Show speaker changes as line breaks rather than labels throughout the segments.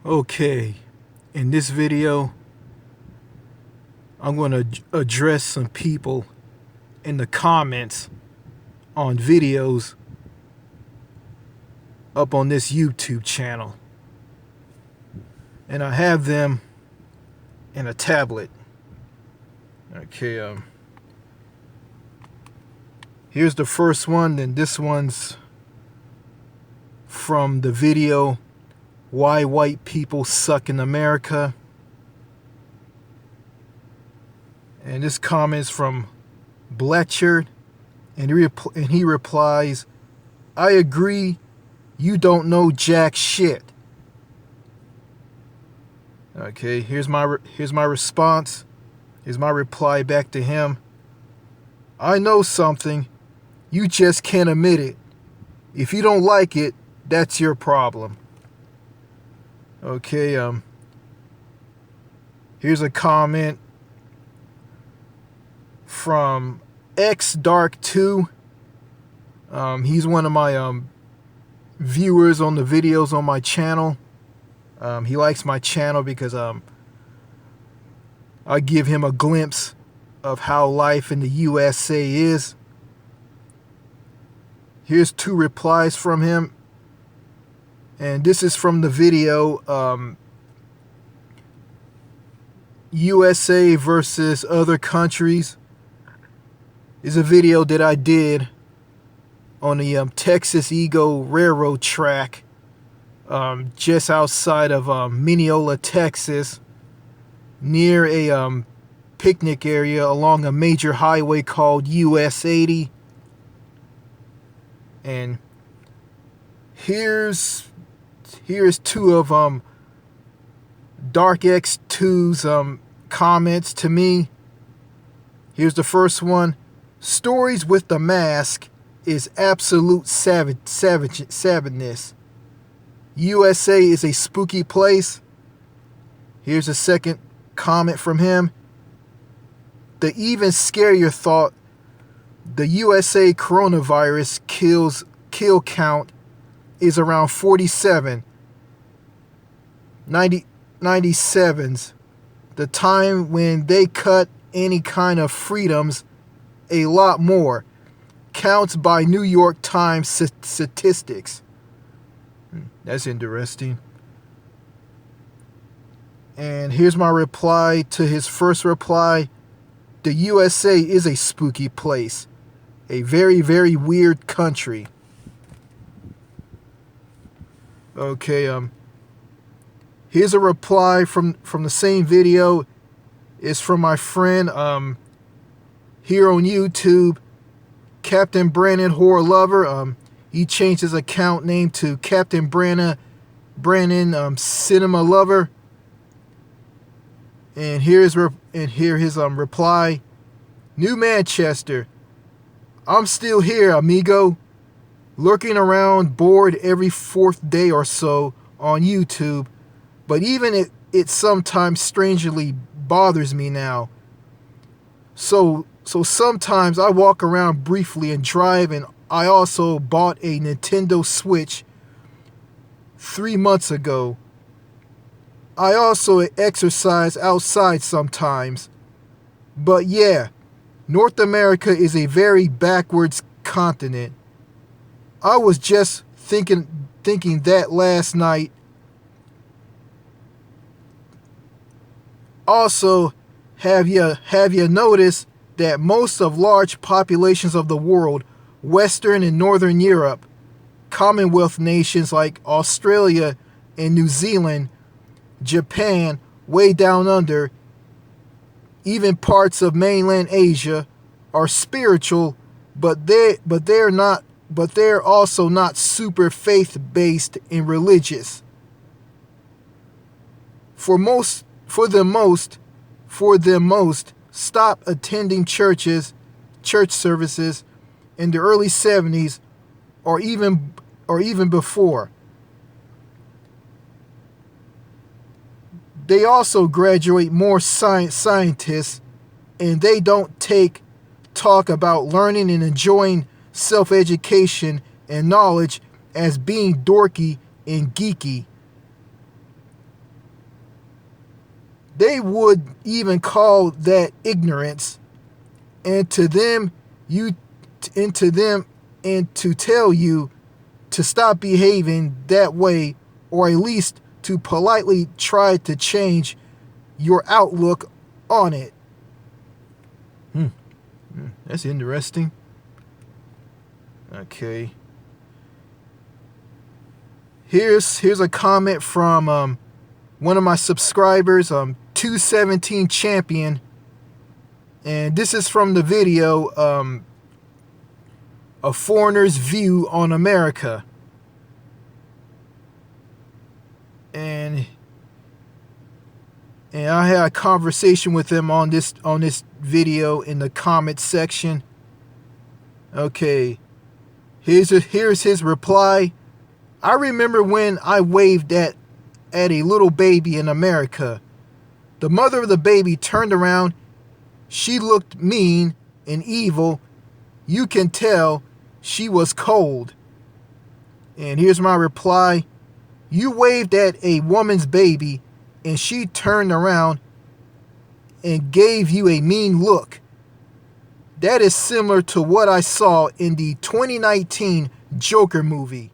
Okay, in this video, I'm going to address some people in the comments on videos up on this YouTube channel. And I have them in a tablet. Okay, here's the first one, and this one's from the video Why White People Suck in America. And this comment's from Bletchard, and he replies, I agree, you don't know jack shit. Okay, here's my response. Here's my reply back to him. I know something, you just can't admit it. If you don't like it, that's your problem. Okay, here's a comment from XDark2. He's one of my viewers on the videos on my channel. He likes my channel because I give him a glimpse of how life in the USA is. Here's two replies from him. And this is from the video USA versus other countries. Is a video that I did on the Texas Eagle Railroad track just outside of Mineola, Texas, near a picnic area along a major highway called US 80. And here's two of Dark X2's comments to me. Here's the first one. Stories with the mask is absolute savageness. USA is a spooky place. Here's a second comment from him. The even scarier thought, the USA coronavirus kill count is around 47. 97's the time when they cut any kind of freedoms a lot more. Counts by New York Times statistics. That's interesting. And here's my reply to his first reply. The USA is a spooky place. A very, very weird country. Okay, here's a reply from the same video. It's from my friend here on YouTube, Captain Brandon Horror Lover. He changed his account name to Captain Brandon Cinema Lover. And here his reply. New Manchester. I'm still here, amigo. Lurking around, bored every fourth day or so on YouTube. But even it sometimes strangely bothers me now. So sometimes I walk around briefly and drive, and I also bought a Nintendo Switch 3 months ago. I also exercise outside sometimes. But yeah, North America is a very backwards continent. I was just thinking that last night. Also, have you noticed that most of large populations of the world, Western and Northern Europe, Commonwealth nations like Australia and New Zealand, Japan, way down under, even parts of mainland Asia, are spiritual, but they're also not super faith-based and religious. For the most, stop attending church services in the early 70s or even before. They also graduate more scientists, and they don't talk about learning and enjoying self-education and knowledge as being dorky and geeky. they would even call that ignorance, and to them and to tell you to stop behaving that way, or at least to politely try to change your outlook on it. That's interesting. Okay. Here's a comment from one of my subscribers, 217 Champion, and this is from the video, A Foreigner's View on America. And I had a conversation with him on this video in the comment section. Okay, here's his reply. I remember when I waved at a little baby in America. The mother of the baby turned around. She looked mean and evil. You can tell she was cold. And here's my reply. You waved at a woman's baby and she turned around and gave you a mean look. That is similar to what I saw in the 2019 Joker movie.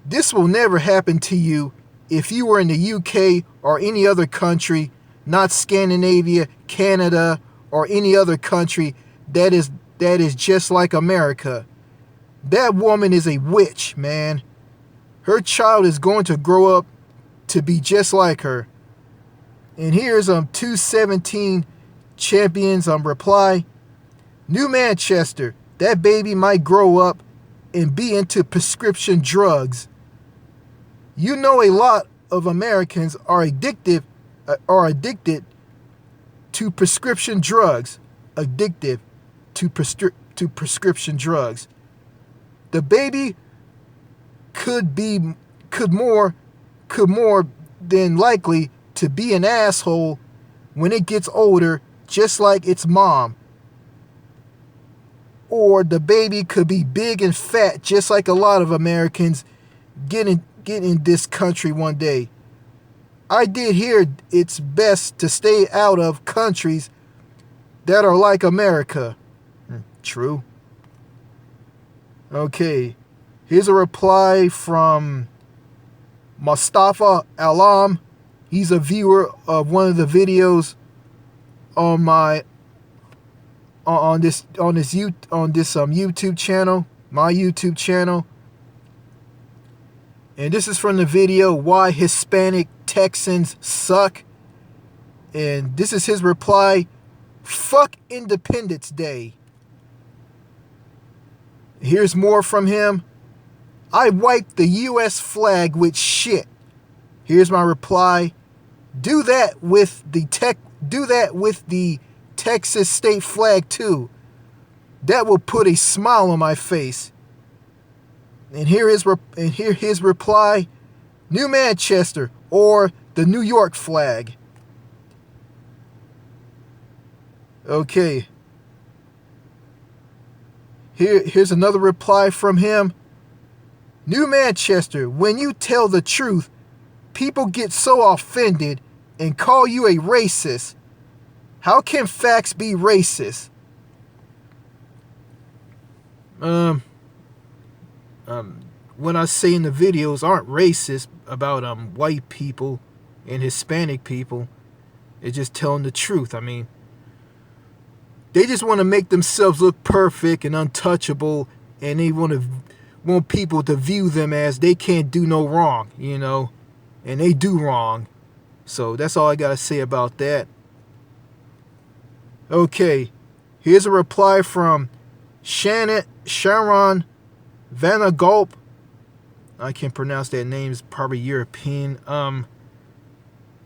This will never happen to you if you were in the UK or any other country, not Scandinavia, Canada, or any other country that is just like America. That woman is a witch, man. Her child is going to grow up to be just like her. And here's 217 Champions reply. New Manchester, that baby might grow up and be into prescription drugs. You know, a lot of Americans are addicted to prescription drugs. Addictive to prescription drugs. The baby could more than likely to be an asshole when it gets older, just like its mom. Or the baby could be big and fat, just like a lot of Americans get in this country one day. I did hear it's best to stay out of countries that are like America. True. Okay, here's a reply from Mustafa Alam. He's a viewer of one of the videos on this YouTube channel, my YouTube channel. And this is from the video, Why Hispanic Texans Suck. And this is his reply. Fuck Independence Day. Here's more from him. I wiped the U.S. flag with shit. Here's my reply. Do that with the Texas state flag too. That will put a smile on my face. And here his reply. New Manchester or the New York flag. Okay. Here's another reply from him. New Manchester, when you tell the truth, people get so offended and call you a racist. How can facts be racist? What I say in the videos aren't racist about white people and Hispanic people. It's just telling the truth. I mean, they just want to make themselves look perfect and untouchable, and they want people to view them as they can't do no wrong, you know, and they do wrong. So that's all I got to say about that. Okay, here's a reply from Sharon Vanagulp. I can't pronounce that name. It's probably European.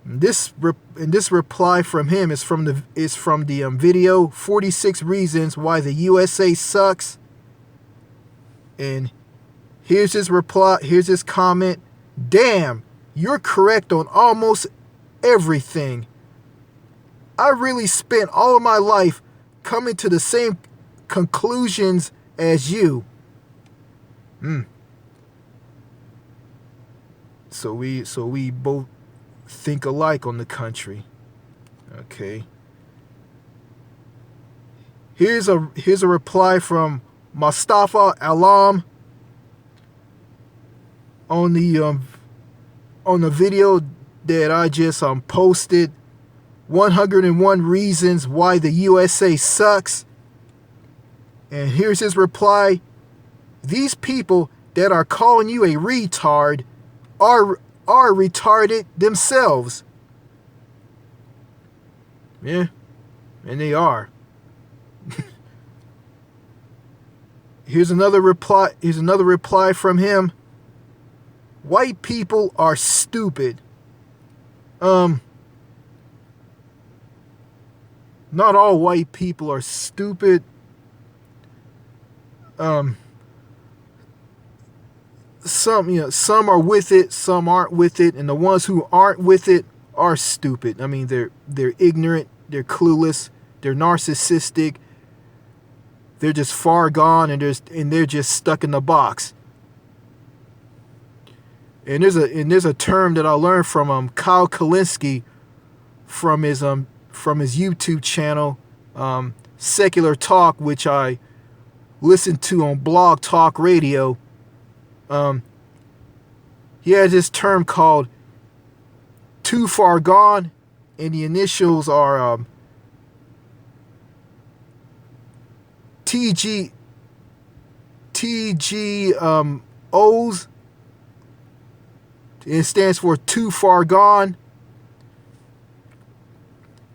This reply from him is from the video 46 Reasons Why the USA Sucks. And here's his reply. Here's his comment. Damn, you're correct on almost everything. I really spent all of my life coming to the same conclusions as you. So we both think alike on the country. Okay. Here's a reply from Mustafa Alam on the video that I just posted. 101 reasons why the USA sucks. And here's his reply. These people that are calling you a retard are retarded themselves. Yeah, and they are. Here's another reply from him. White people are stupid. Not all white people are stupid. Some are with it, some aren't with it, and the ones who aren't with it are stupid. I mean, they're ignorant, they're clueless, they're narcissistic, they're just far gone, and they're just stuck in the box. And there's a term that I learned from Kyle Kalinske from his YouTube channel, Secular Talk, which I listen to on Blog Talk Radio. He has this term called "too far gone," and the initials are TG O's. It stands for "too far gone."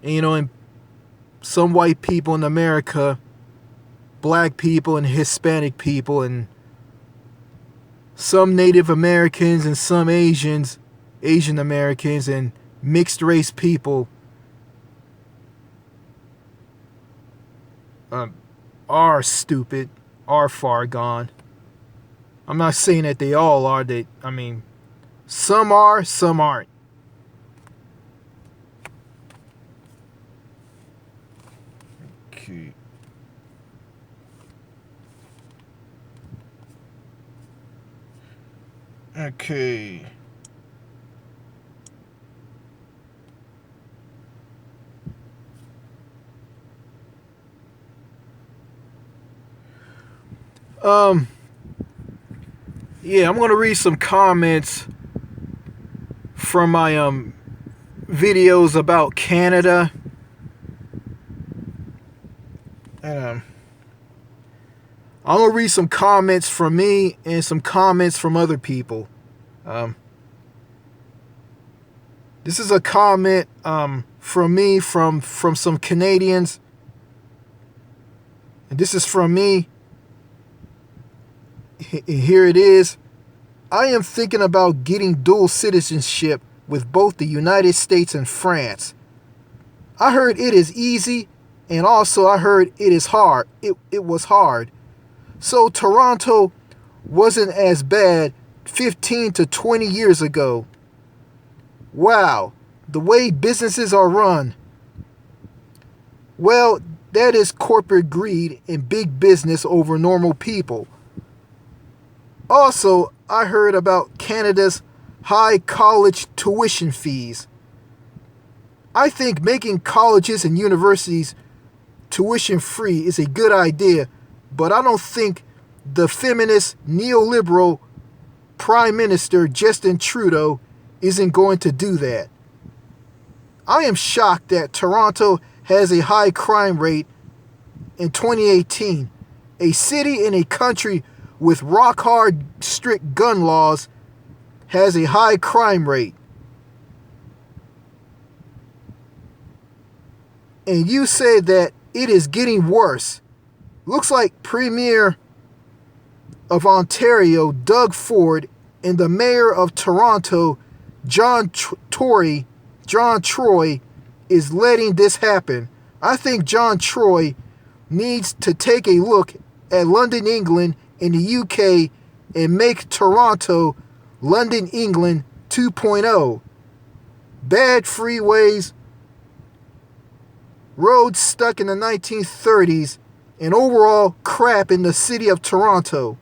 And, and some white people in America, black people and Hispanic people, and some Native Americans and some Asian Americans and mixed race people are stupid, are far gone. I'm not saying that they all are. Some are, some aren't. Okay. Okay. Yeah, I'm going to read some comments from my videos about Canada. And I'm going to read some comments from me and some comments from other people. This is a comment from me from some Canadians. And this is from me. Here it is. I am thinking about getting dual citizenship with both the United States and France. I heard it is easy, and also I heard it is hard. It was hard. So Toronto wasn't as bad 15 to 20 years ago. Wow, the way businesses are run. Well, that is corporate greed and big business over normal people. Also, I heard about Canada's high college tuition fees. I think making colleges and universities tuition free is a good idea, but I don't think the feminist neoliberal Prime Minister Justin Trudeau isn't going to do that. I am shocked that Toronto has a high crime rate in 2018. A city in a country with rock-hard, strict gun laws has a high crime rate. And you said that it is getting worse. Looks like Premier of Ontario, Doug Ford, and the Mayor of Toronto, John Tory is letting this happen. I think John Tory needs to take a look at London, England, in the UK and make Toronto London, England 2.0. Bad freeways, roads stuck in the 1930s, and overall crap in the city of Toronto.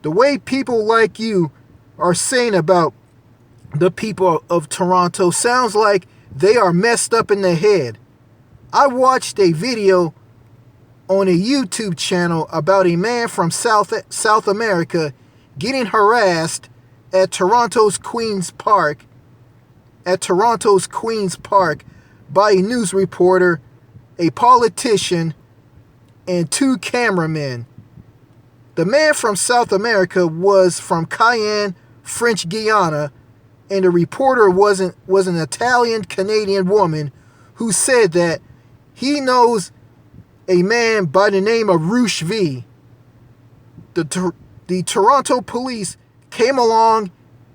The way people like you are saying about the people of Toronto. Sounds like they are messed up in the head. I watched a video on a YouTube channel about a man from South America getting harassed at Toronto's Queen's Park by a news reporter, a politician, and 2 cameramen. The man from South America was from Cayenne, French Guiana, and the reporter was an Italian-Canadian woman who said that he knows a man by the name of Roosh V. The Toronto police came along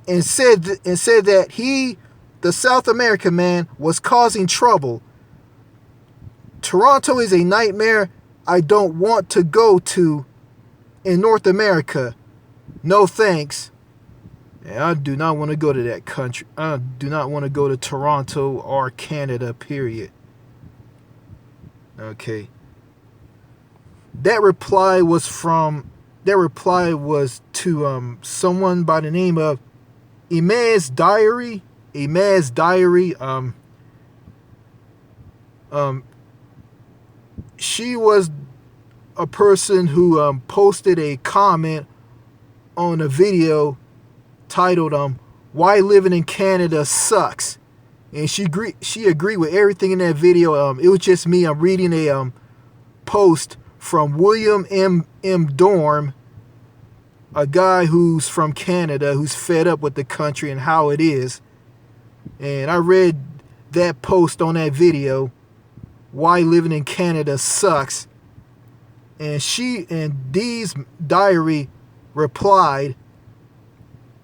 and said that he, the South American man, was causing trouble. Toronto is a nightmare I don't want to go to in North America. No thanks. I do not want to go to that country. I do not want to go to Toronto or Canada, period. Okay. That reply was to someone by the name of Imaz Diary. She was a person who posted a comment on a video titled "Why Living in Canada Sucks," and she agreed with everything in that video. It was just me. I'm reading a post from William M. Dorm, a guy who's from Canada, who's fed up with the country and how it is. And I read that post on that video, "Why Living in Canada Sucks." And Dee's Diary replied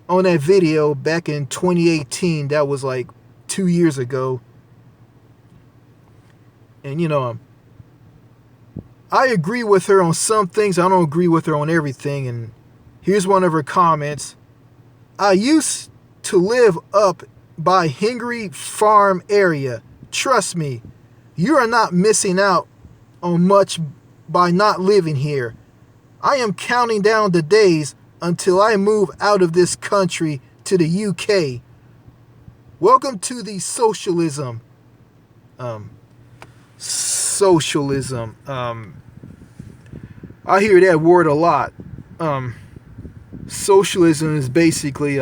on that video back in 2018. That was like 2 years ago. And I agree with her on some things. I don't agree with her on everything. And here's one of her comments. "I used to live up by Hengry Farm area. Trust me, you are not missing out on much by not living here. I am counting down the days until I move out of this country to the UK. Welcome to the socialism." Socialism. I hear that word a lot. Socialism is basically,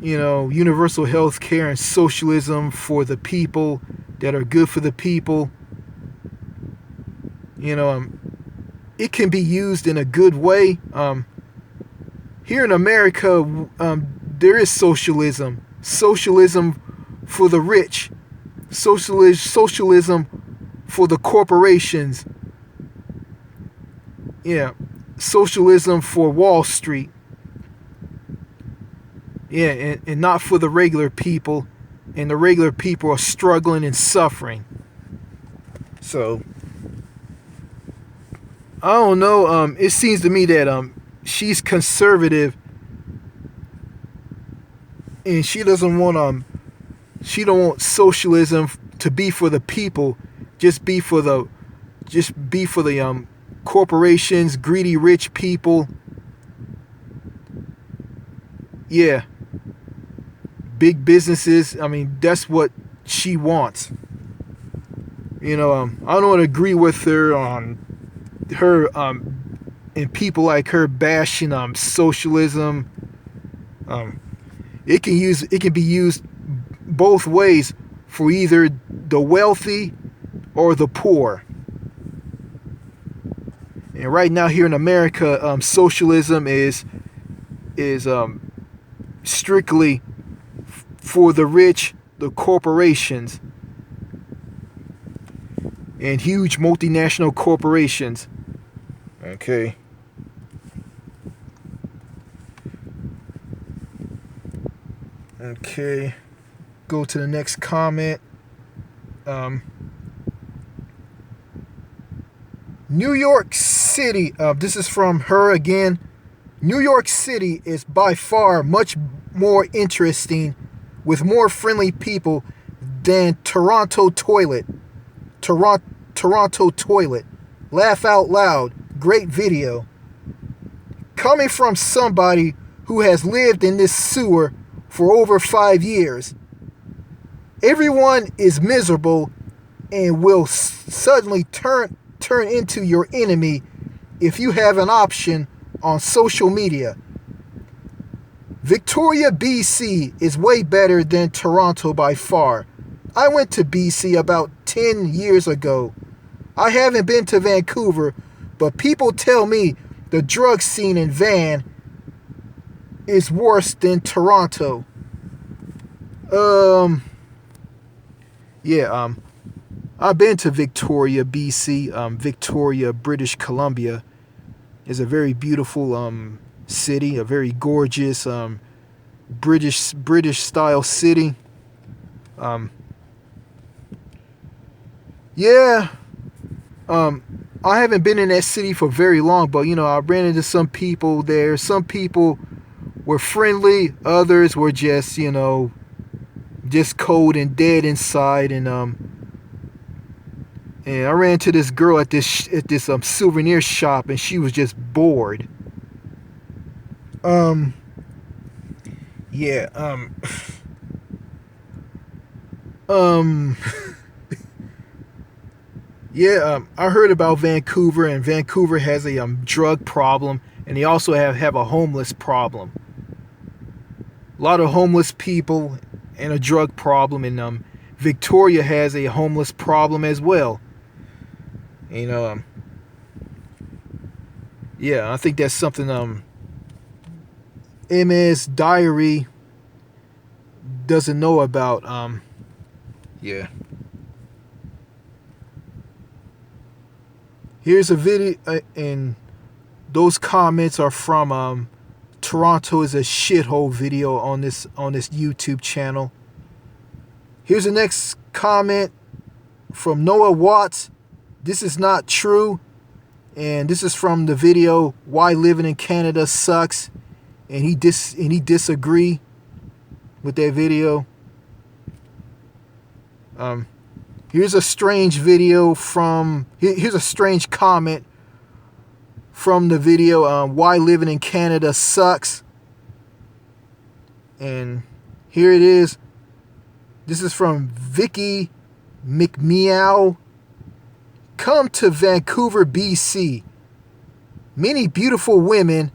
universal health care and socialism for the people that are good for the people. It can be used in a good way. Here in America, there is socialism. Socialism for the rich. Socialism for the corporations. Yeah. Socialism for Wall Street. Yeah, and not for the regular people. And the regular people are struggling and suffering. So, I don't know. It seems to me that she's conservative, and she don't want socialism to be for the people, just be for the corporations, greedy rich people. Yeah. Big businesses. I mean, that's what she wants. I don't agree with her on her and people like her bashing socialism. It can be used both ways for either the wealthy or the poor. And right now here in America, socialism is strictly for the rich, the corporations, and huge multinational corporations. Okay. Okay. Go to the next comment. New York City. This is from her again. New York City is by far much more interesting with more friendly people than Toronto toilet. Toronto toilet. Laugh out loud. Great video. Coming from somebody who has lived in this sewer for over 5 years. Everyone is miserable and will suddenly turn into your enemy if you have an option on social media. Victoria, BC is way better than Toronto by far. I went to BC about 10 years ago. I haven't been to Vancouver, but people tell me the drug scene in Van is worse than Toronto. I've been to Victoria, BC. Victoria, British Columbia is a very beautiful city, a very gorgeous British style city. I haven't been in that city for very long, but I ran into some people there. Some people were friendly, others were just just cold and dead inside. And I ran into this girl at this souvenir shop, and she was just bored. I heard about Vancouver, and Vancouver has a drug problem, and they also have a homeless problem. A lot of homeless people and a drug problem, and Victoria has a homeless problem as well. I think that's something MS Diary doesn't know about. Here's a video, and those comments are from Toronto is a shithole video on this YouTube channel. Here's the next comment from Noah Watts. This is not true, and this is from the video Why Living in Canada Sucks, and he disagree with that video. Here's a strange here's a strange comment from the video Why Living in Canada Sucks. And here it is. This is from Vicky McMeow. Come to Vancouver, BC. Many beautiful women,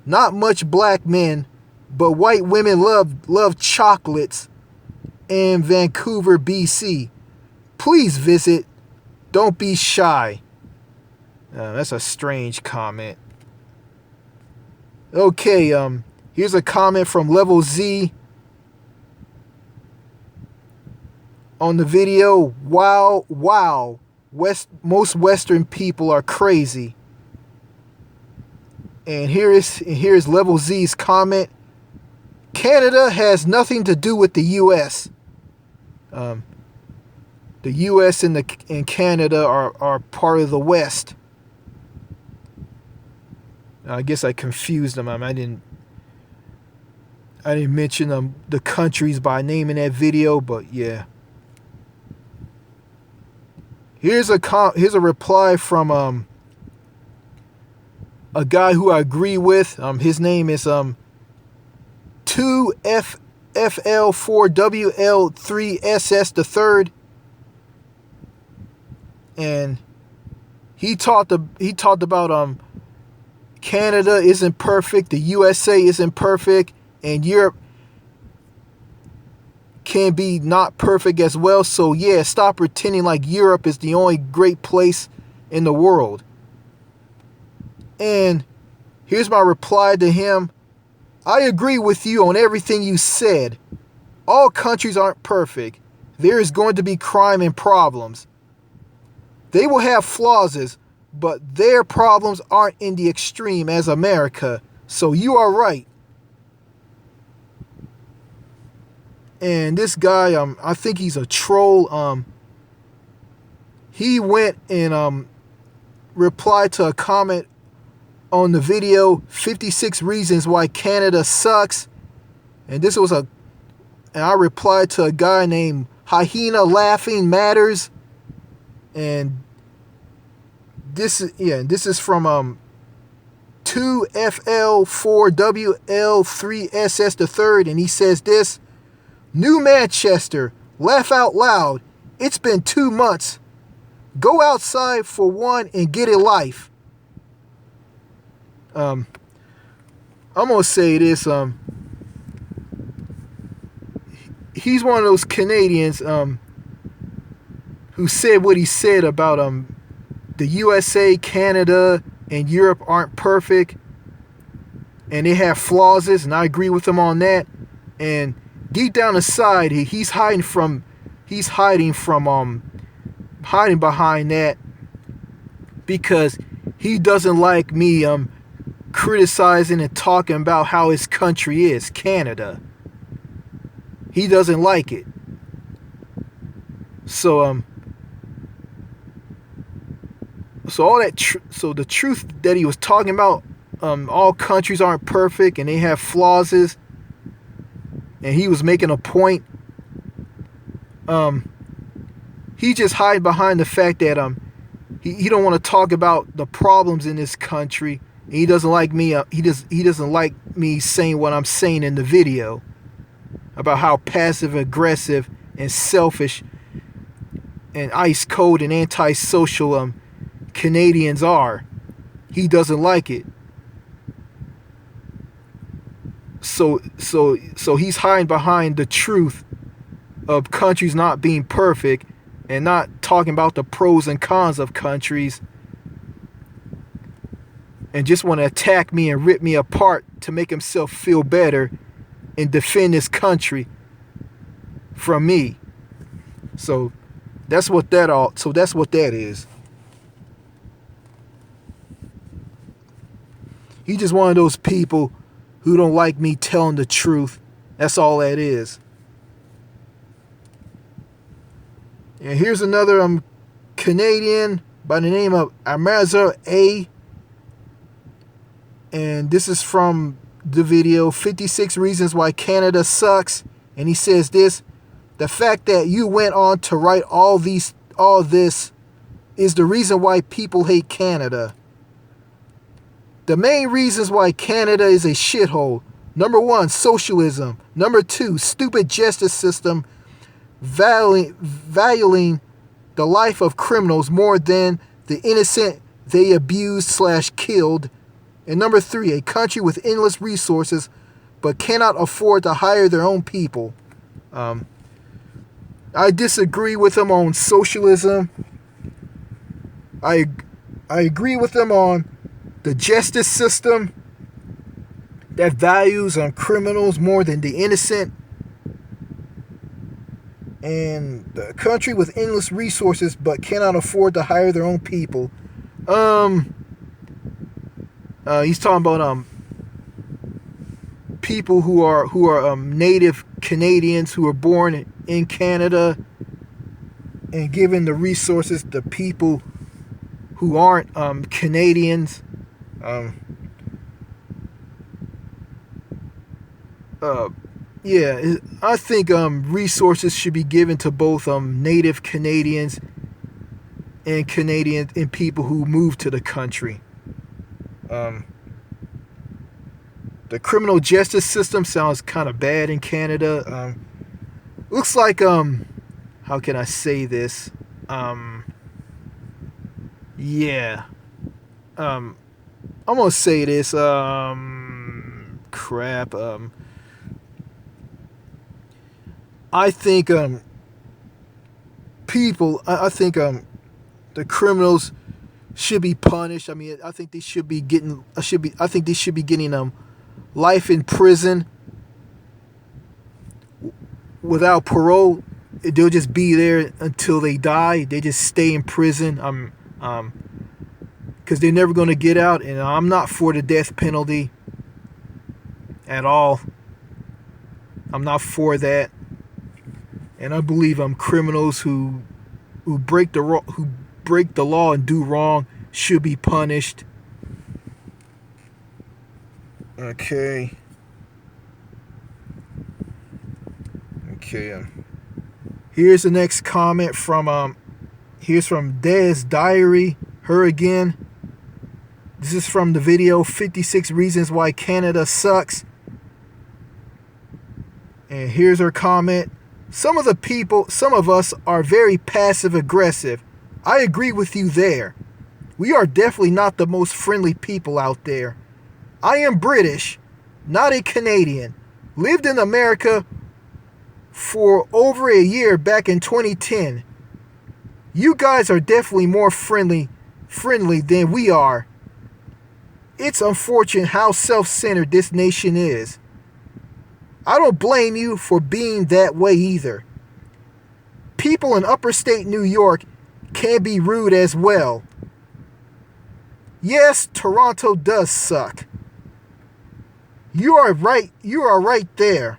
not much black men, but white women love chocolates in Vancouver, BC. Please visit. Don't be shy. That's a strange comment. Okay, here's a comment from Level Z on the video. Wow. Most Western people are crazy. And here's Level Z's comment. Canada has nothing to do with the U.S. The U.S. and Canada are part of the West. I guess I confused them. I didn't mention the countries by name in that video, but yeah. Here's a reply from a guy who I agree with. His name is 2FFL4WL3SS the third, and he talked about Canada isn't perfect, the USA isn't perfect, and Europe can be not perfect as well. So yeah, stop pretending like Europe is the only great place in the world. And here's my reply to him. I agree with you on everything you said. All countries aren't perfect. There is going to be crime and problems. They will have flaws, but their problems aren't in the extreme as America. So you are right. And this guy, I think he's a troll. He went and replied to a comment on the video 56 reasons why Canada sucks. And I replied to a guy named Hyena Laughing Matters. And this is from 2FL4WL3SS the third, and he says this: New Manchester, laugh out loud. It's been 2 months. Go outside for one and get a life. I'm gonna say this. He's one of those Canadians who said what he said about the USA, Canada, and Europe aren't perfect, and they have flaws, and I agree with him on that. And deep down inside, he's hiding behind that because he doesn't like me criticizing and talking about how his country is, Canada. He doesn't like it. So the truth that he was talking about, all countries aren't perfect and they have flaws, and he was making a point. He just hide behind the fact that he don't want to talk about the problems in this country. And he doesn't like me. He doesn't like me saying what I'm saying in the video about how passive aggressive and selfish and ice cold and antisocial Canadians are. He doesn't like it. So he's hiding behind the truth of countries not being perfect and not talking about the pros and cons of countries, and just want to attack me and rip me apart to make himself feel better and defend his country from me. So that's what that is. He's just one of those people who don't like me telling the truth. That's all that is. And here's another Canadian by the name of Amaza A. And this is from the video 56 Reasons Why Canada Sucks. And he says this: the fact that you went on to write all this is the reason why people hate Canada. The main reasons why Canada is a shithole: number 1, socialism; number 2, stupid justice system valuing the life of criminals more than the innocent they abused/killed; and number 3, a country with endless resources but cannot afford to hire their own people. I disagree with him on socialism. I agree with him on the justice system that values criminals more than the innocent, and the country with endless resources but cannot afford to hire their own people. He's talking about people who are native Canadians who are born in Canada and giving the resources to people who aren't Canadians. Yeah, I think resources should be given to both native Canadians and people who move to the country. The criminal justice system sounds kind of bad in Canada. Looks like how can I say this? Yeah. I'm gonna say this. Crap. I think I think the criminals should be punished. I mean, I think they should be getting life in prison without parole. They'll just be there until they die. They just stay in prison. Because they're never going to get out, and I'm not for the death penalty at all. I'm not for that. And I believe criminals who break the law and do wrong should be punished. Okay. Here's the next comment from Des Diary, her again. This is from the video 56 Reasons Why Canada Sucks. And here's her comment. Some of us are very passive aggressive. I agree with you there. We are definitely not the most friendly people out there. I am British, not a Canadian. Lived in America for over a year back in 2010. You guys are definitely more friendly than we are. It's unfortunate how self-centered this nation is. I don't blame you for being that way either. People in upper state New York can be rude as well. Yes, Toronto does suck. You are right there.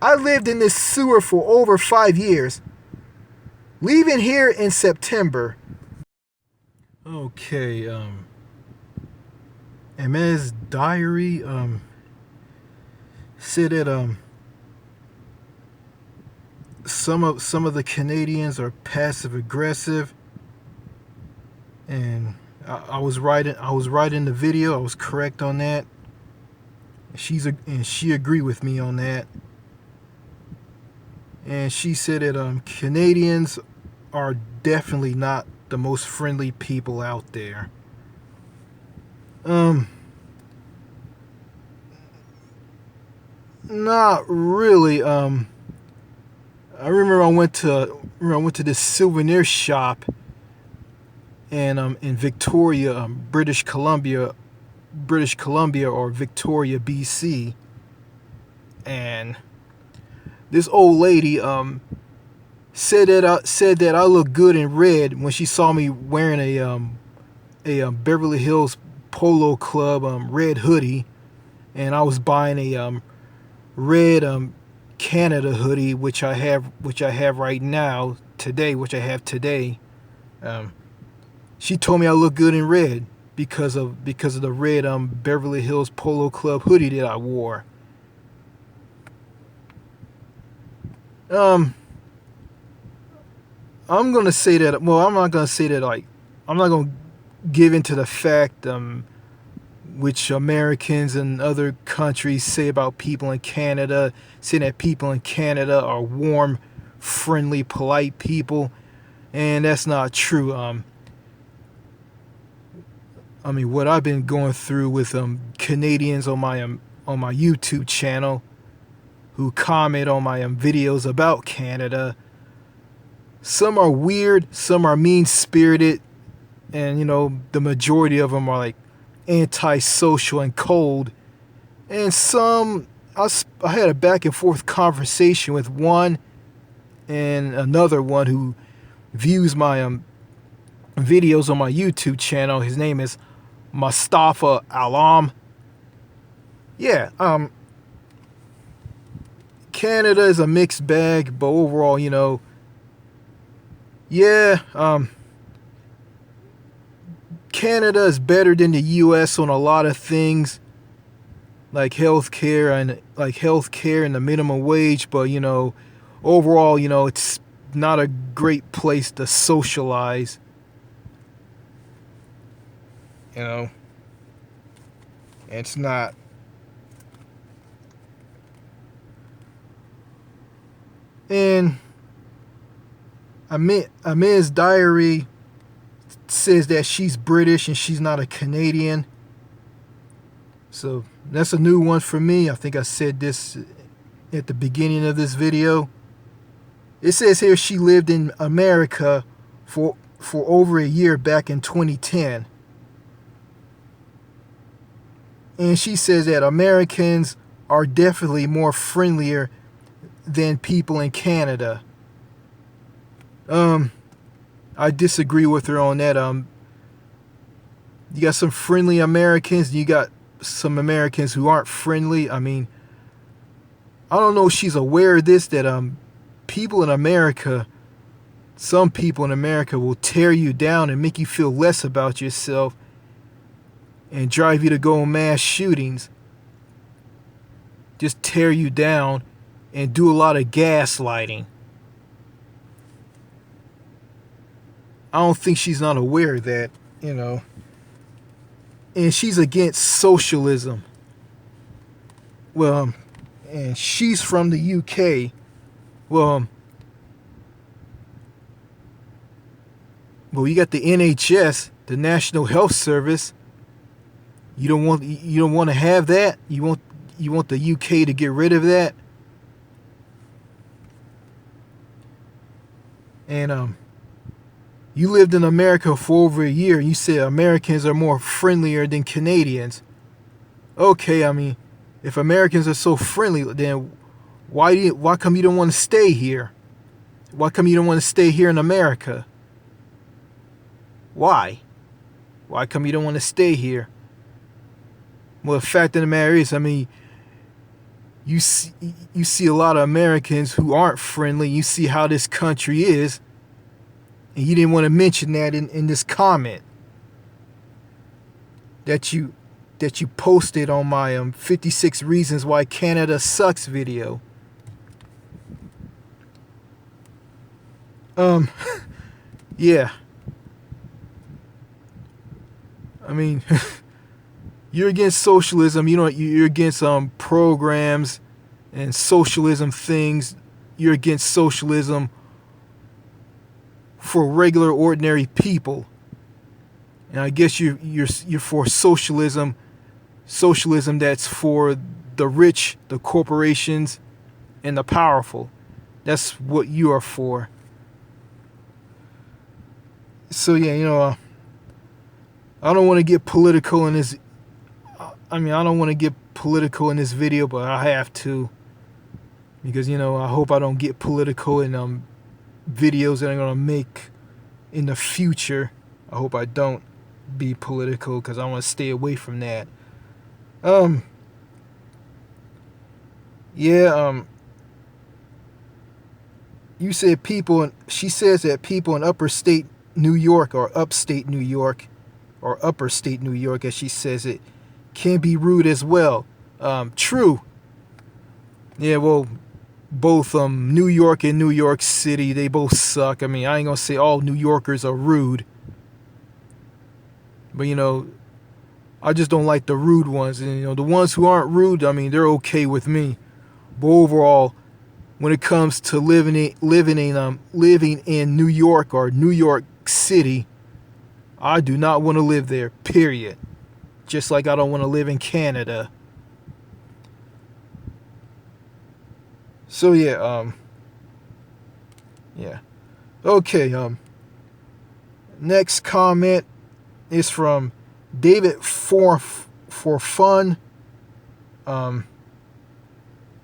I lived in this sewer for over 5 years. Leaving here in September. Okay, Emma's diary said that some of the Canadians are passive aggressive, and I was right in the video. I was correct on that. She agreed with me on that. And she said that Canadians are definitely not the most friendly people out there. Not really. I remember I went to this souvenir shop and in Victoria, British Columbia or Victoria, BC, and this old lady said that I look good in red when she saw me wearing a Beverly Hills Polo Club red hoodie, and I was buying a red Canada hoodie, which I have right now today, which I have today. She told me I look good in red because of the red Beverly Hills Polo Club hoodie that I wore. I'm gonna say that. Well, I'm not gonna say that. I'm not gonna give into the fact which Americans and other countries say about people in Canada, saying that people in Canada are warm, friendly, polite people, and that's not true. I mean, what I've been going through with Canadians on my YouTube channel, who comment on my videos about Canada. Some are weird, some are mean-spirited, and the majority of them are like antisocial and cold. And some, I had a back and forth conversation with one and another one who views my videos on my YouTube channel. His name is Mustafa Alam. Yeah, Canada is a mixed bag, but overall, Canada is better than the US on a lot of things, like healthcare and the minimum wage, but overall, it's not a great place to socialize. It's not. And Amia's diary says that she's British and she's not a Canadian. So that's a new one for me. I think I said this at the beginning of this video. It says here she lived in America for over a year back in 2010. And she says that Americans are definitely more friendlier than people in Canada. I disagree with her on that. You got some friendly Americans, and you got some Americans who aren't friendly. I mean, I don't know if she's aware of this, that people in America, some people in America will tear you down and make you feel less about yourself and drive you to go on mass shootings. Just tear you down and do a lot of gaslighting. I don't think she's not aware of that, and she's against socialism. Well, and she's from the UK. Well, you got the NHS, the National Health Service. You don't want to have that. You want the UK to get rid of that. And you lived in America for over a year, and you said Americans are more friendlier than Canadians. Okay, I mean, if Americans are so friendly, then why come you don't want to stay here? Why come you don't want to stay here in America? Why? Why come you don't want to stay here? Well, the fact of the matter is, I mean, you see a lot of Americans who aren't friendly. You see how this country is, and you didn't want to mention that in this comment that you posted on my 56 Reasons Why Canada Sucks video. Yeah. I mean, you're against socialism. You're against programs and socialism things. You're against socialism for regular, ordinary people. And I guess you're for socialism that's for the rich, the corporations, and the powerful. That's what you are for. So yeah, I don't want to get political in this. I don't want to get political in this video, but I have to, because I hope I don't get political in videos that I'm gonna make in the future. I hope I don't be political, because I want to stay away from that. You said she says that people in upstate New York, or upstate New York, or upper state New York, as she says it, can be rude as well. True. Yeah, well, both New York and New York City, they both suck. I mean, I ain't gonna say all New Yorkers are rude, but I just don't like the rude ones. And the ones who aren't rude, I mean, they're okay with me. But overall, when it comes to living in New York or New York City, I do not want to live there, period. Just like I don't want to live in Canada. So yeah, okay, next comment is from David for Fun.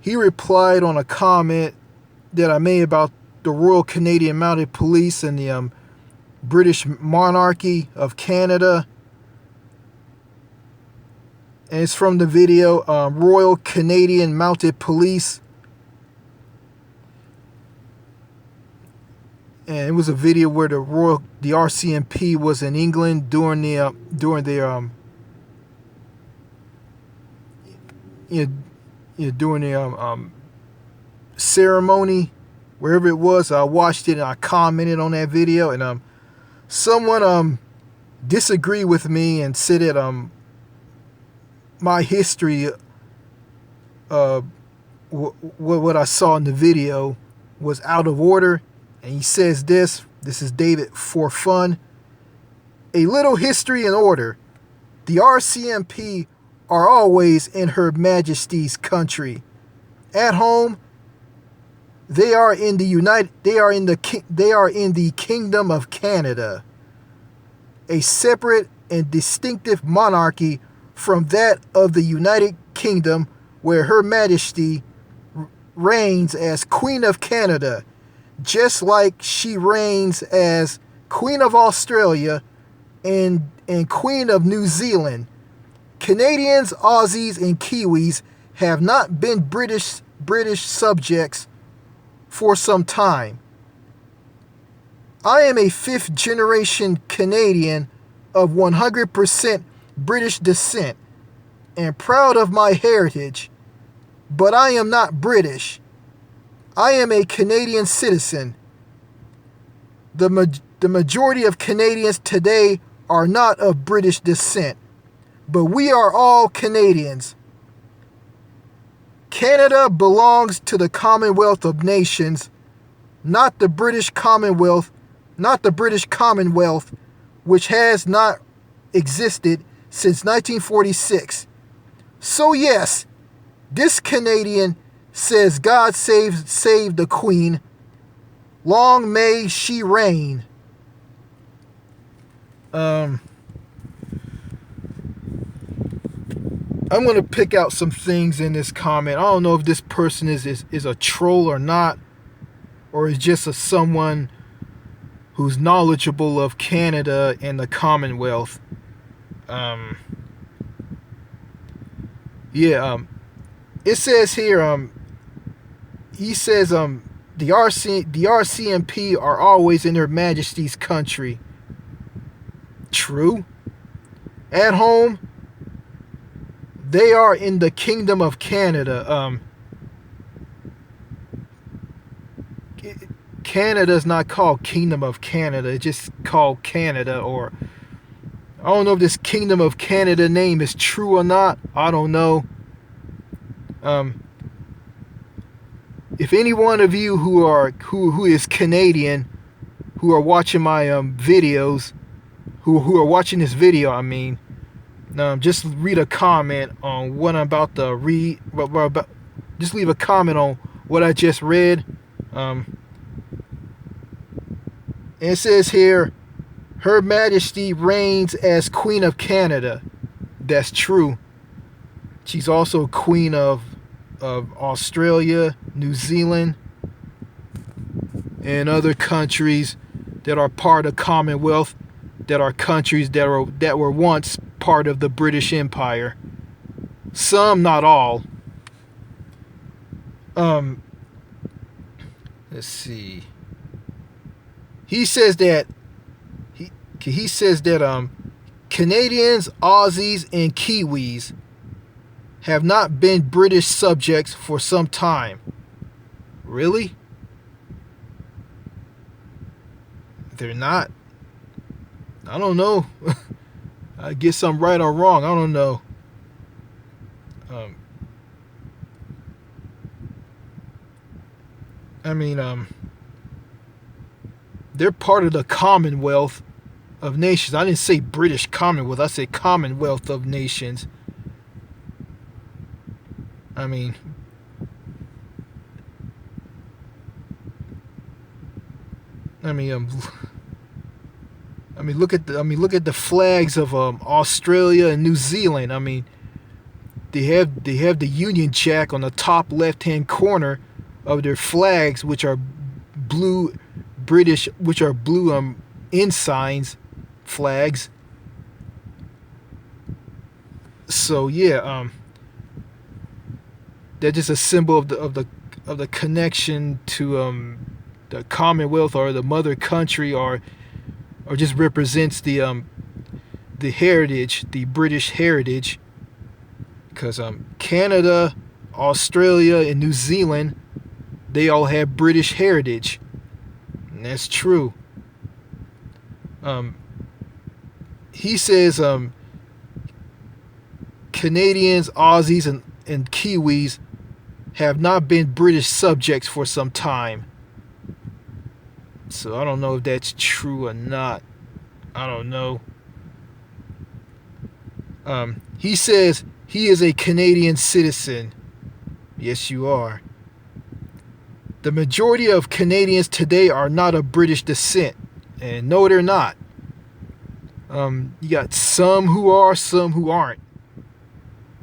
He replied on a comment that I made about the Royal Canadian Mounted Police and the British monarchy of Canada. And it's from the video Royal Canadian Mounted Police. And it was a video where the RCMP was in England during their ceremony, wherever it was. I watched it and I commented on that video, and someone disagreed with me and said that my history what I saw in the video was out of order. And he says this is David for Fun. A little history in order. The RCMP are always in Her Majesty's country. At home, they are in the Kingdom of Canada, a separate and distinctive monarchy from that of the United Kingdom, where Her Majesty reigns as Queen of Canada, just like she reigns as Queen of Australia and Queen of New Zealand. Canadians, Aussies, and Kiwis have not been British subjects for some time. I am a fifth-generation Canadian of 100% British descent and proud of my heritage, but I am not British. I am a Canadian citizen. The majority of Canadians today are not of British descent. but we are all Canadians. Canada belongs to the Commonwealth of Nations, not the British Commonwealth, which has not existed since 1946. So yes, this Canadian says God save the Queen. Long may she reign. I'm going to pick out some things in this comment. I don't know if this person is a troll or not, or is just someone who's knowledgeable of Canada and the Commonwealth. It says here, he says, the RCMP are always in Her Majesty's country. True. At home, they are in the Kingdom of Canada. Canada's not called Kingdom of Canada. It's just called Canada. Or I don't know if this Kingdom of Canada name is true or not. I don't know. If any one of you who is Canadian, who are watching my videos, who are watching this video, I mean, just read a comment on what I'm about to read. Just leave a comment on what I just read. It says here, Her Majesty reigns as Queen of Canada. That's true. She's also Queen of Australia, New Zealand, and other countries that are part of Commonwealth, that are countries that were once part of the British Empire. Some, not all. Let's see. He says that Canadians, Aussies, and Kiwis have not been British subjects for some time. Really? They're not? I don't know. I guess I'm right or wrong. I don't know. They're part of the Commonwealth of Nations. I didn't say British Commonwealth. I said Commonwealth of Nations. Look at the flags of Australia and New Zealand. They have the Union Jack on the top left-hand corner of their flags, which are blue ensigns flags. So yeah, they're just a symbol of the connection to the Commonwealth or the mother country, or just represents the heritage, the British heritage. Because Canada, Australia, and New Zealand, they all have British heritage, and that's true. He says Canadians, Aussies, and Kiwis have not been British subjects for some time. So I don't know if that's true or not. I don't know. He says he is a Canadian citizen. Yes, you are. The majority of Canadians today are not of British descent. And no, they're not. You got some who are, some who aren't.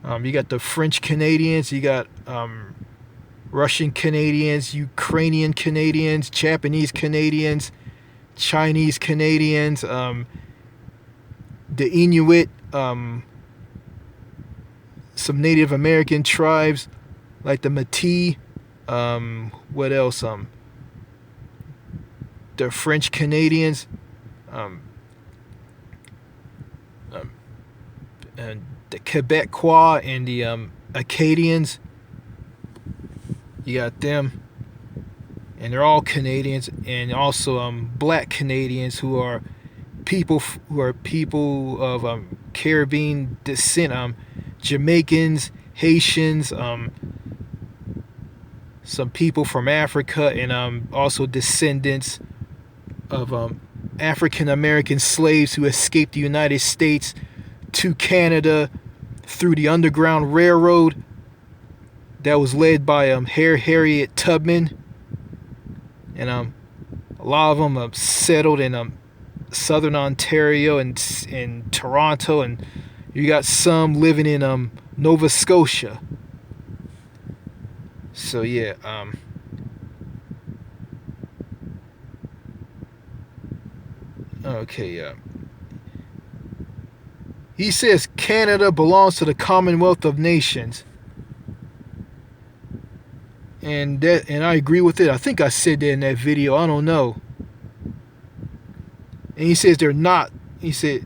You got the French Canadians, you got Russian Canadians, Ukrainian Canadians, Japanese Canadians, Chinese Canadians, the Inuit, some Native American tribes like the Métis. What else? The French Canadians, and the Quebecois and the Acadians. You got them, and they're all Canadians, and also black Canadians who are people of Caribbean descent, Jamaicans, Haitians, some people from Africa, and also descendants of African American slaves who escaped the United States to Canada through the Underground Railroad that was led by Harriet Tubman, and a lot of them settled in southern Ontario and in Toronto, and you got some living in Nova Scotia. So yeah, okay, he says Canada belongs to the Commonwealth of Nations, and I agree with it. I think I said that in that video. I don't know. And he says they're not. He said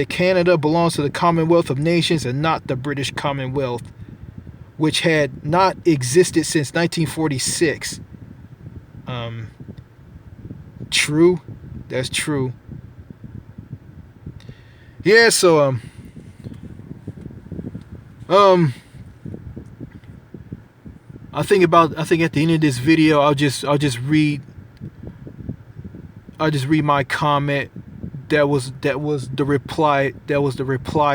Canada belongs to the Commonwealth of Nations and not the British Commonwealth, which had not existed since 1946. True. That's true. Yeah, so I think at the end of this video I'll just read my comment. That was the reply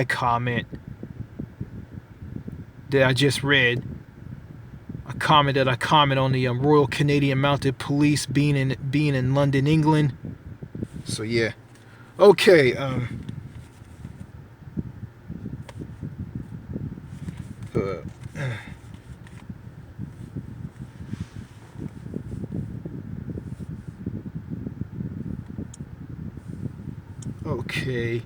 comment that I just read. A comment that I comment on the Royal Canadian Mounted Police being in London, England. So yeah. Okay, okay.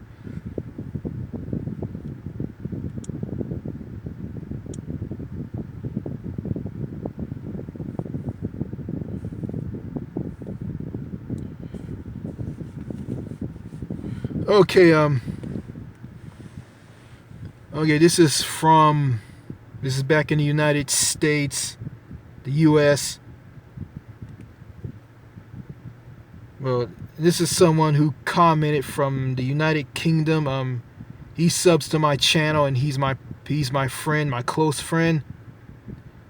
Okay, okay, this is back in the United States, the US. Well, this is someone who commented from the United Kingdom. He subs to my channel, and he's my friend, my close friend.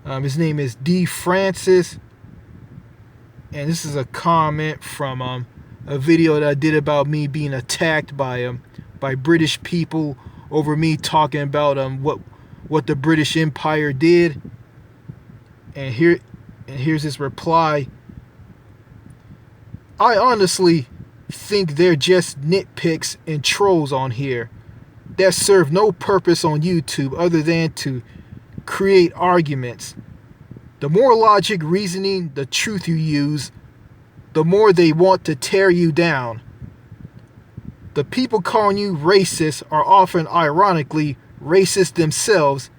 His name is D Francis, and this is a comment from a video that I did about me being attacked by British people over me talking about what the British Empire did. And here's his reply. I honestly think they're just nitpicks and trolls on here that serve no purpose on YouTube other than to create arguments. The more logic, reasoning, the truth you use, the more they want to tear you down. The people calling you racist are often ironically racist themselves,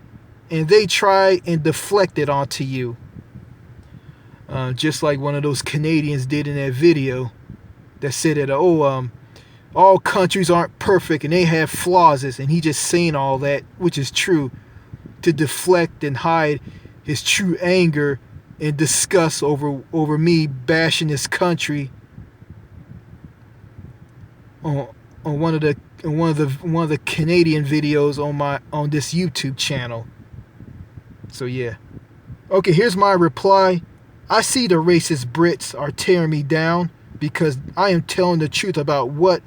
and they try and deflect it onto you. Just like one of those Canadians did in that video that said that, all countries aren't perfect and they have flaws, and he just saying all that, which is true, to deflect and hide his true anger and disgust over me bashing this country on one of the Canadian videos on this YouTube channel. So yeah. Okay, here's my reply. I see the racist Brits are tearing me down because I am telling the truth about what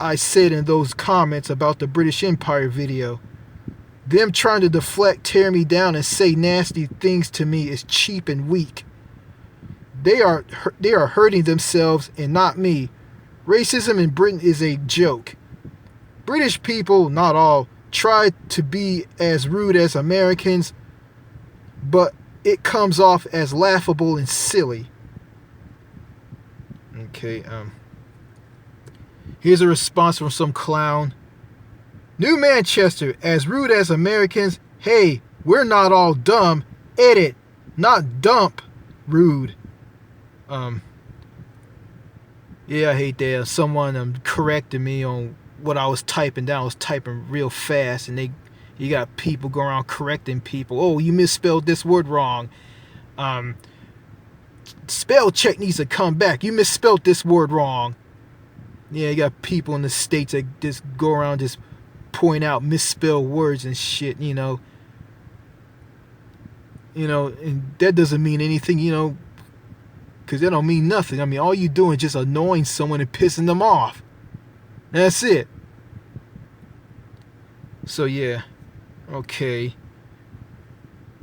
I said in those comments about the British Empire video. Them trying to deflect, tear me down, and say nasty things to me is cheap and weak. They are hurting themselves and not me. Racism in Britain is a joke. British people, not all, try to be as rude as Americans, but it comes off as laughable and silly. Okay, here's a response from some clown. New Manchester, as rude as Americans. Hey, we're not all dumb. Edit, not dump. Rude. Yeah, I hate that. Someone corrected me on what I was typing down. I was typing real fast, and you got people going around correcting people. Oh, you misspelled this word wrong. Spell check needs to come back. You misspelled this word wrong. Yeah, you got people in the States that just go around just point out misspelled words and shit, and that doesn't mean anything, because that don't mean nothing. I mean, all you doing is just annoying someone and pissing them off. That's it. So yeah, okay.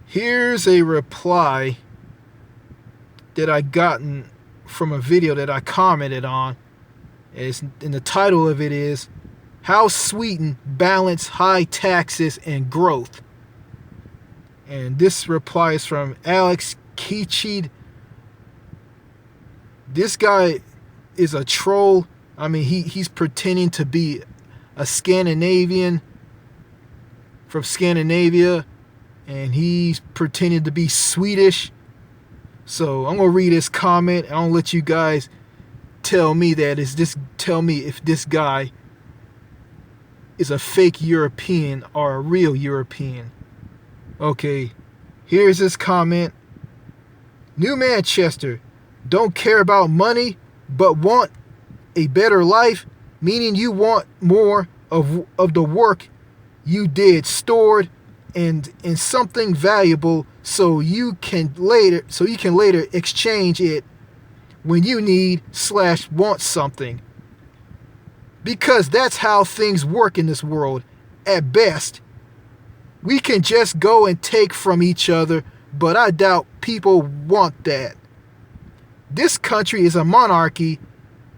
Here's a reply that I gotten from a video that I commented on. And the title of it is How Sweden Balance High Taxes and Growth. And this reply is from Alex Keachid. This guy is a troll. I mean, he's pretending to be a Scandinavian from Scandinavia, and he's pretending to be Swedish. So I'm gonna read his comment. I'm gonna let you guys tell me if this guy is a fake European or a real European. Okay, here's his comment. New Manchester, don't care about money, but want a better life, meaning you want more of the work you did stored in something valuable so you can later exchange it when you need/want something. Because that's how things work in this world. At best, we can just go and take from each other, but I doubt people want that. This country is a monarchy.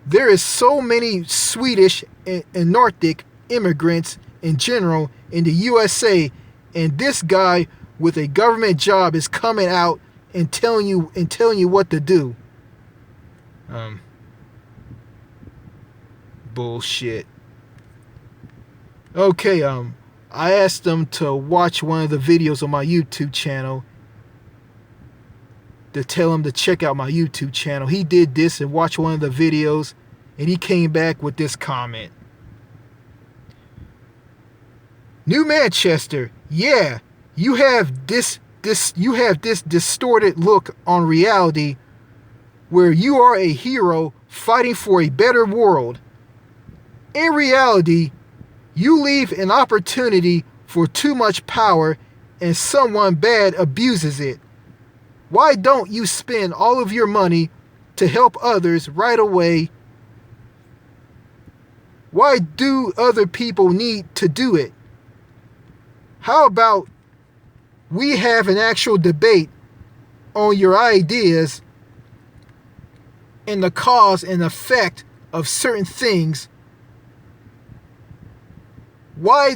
There is so many Swedish and Nordic immigrants in general in the USA, and this guy with a government job is coming out and telling you what to do. Bullshit. Okay, I asked him to watch one of the videos on my YouTube channel, to tell him to check out my YouTube channel. He did this and watched one of the videos, and he came back with this comment. New Manchester, yeah, you have this distorted look on reality where you are a hero fighting for a better world. In reality, you leave an opportunity for too much power and someone bad abuses it. Why don't you spend all of your money to help others right away? Why do other people need to do it? How about we have an actual debate on your ideas and the cause and effect of certain things, why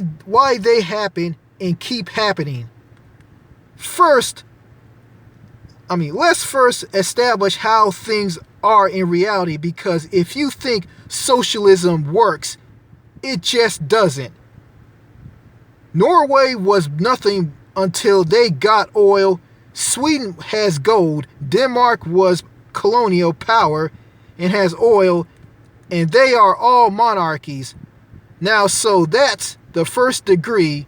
they happen and keep happening. Let's first establish how things are in reality, because if you think socialism works, it just doesn't. Norway was nothing until they got oil. Sweden has gold. Denmark was colonial power and has oil, and they are all monarchies. Now, so that's the first degree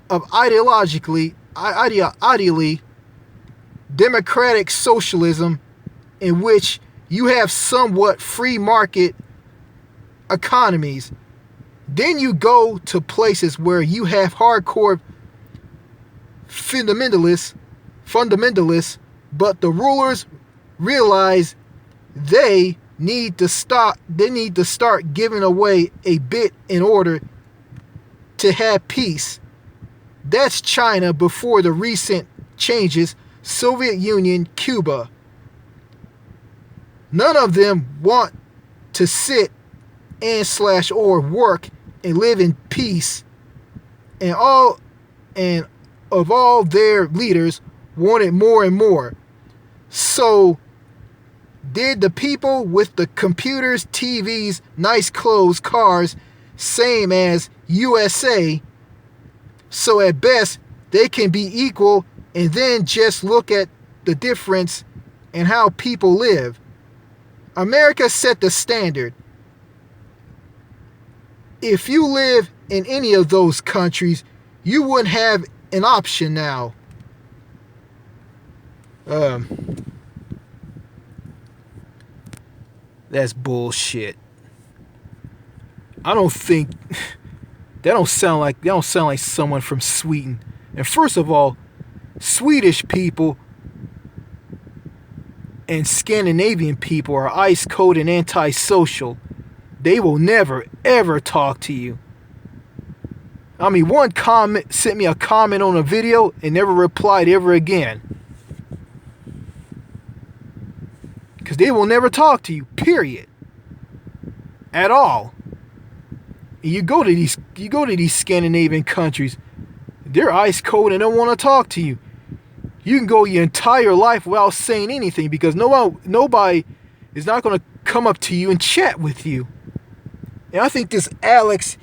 of ideally democratic socialism, in which you have somewhat free market economies. Then you go to places where you have hardcore fundamentalists, but the rulers realize they need to start giving away a bit in order to have peace. That's China before the recent changes, Soviet Union, Cuba. None of them want to sit and/or work and live in peace, and of all their leaders wanted more and more. So did the people with the computers, TVs, nice clothes, cars, same as USA. So at best they can be equal, and then just look at the difference in how people live. America set the standard. If you live in any of those countries, you wouldn't have an option now. That's bullshit. I don't think they don't sound like someone from Sweden. And first of all, Swedish people and Scandinavian people are ice cold and antisocial. They will never ever talk to you. I mean, one comment sent me a comment on a video and never replied ever again. Because they will never talk to you, period. At all. You go to these Scandinavian countries, they're ice cold and don't want to talk to you. You can go your entire life without saying anything because nobody is not going to come up to you and chat with you. And I think this Alex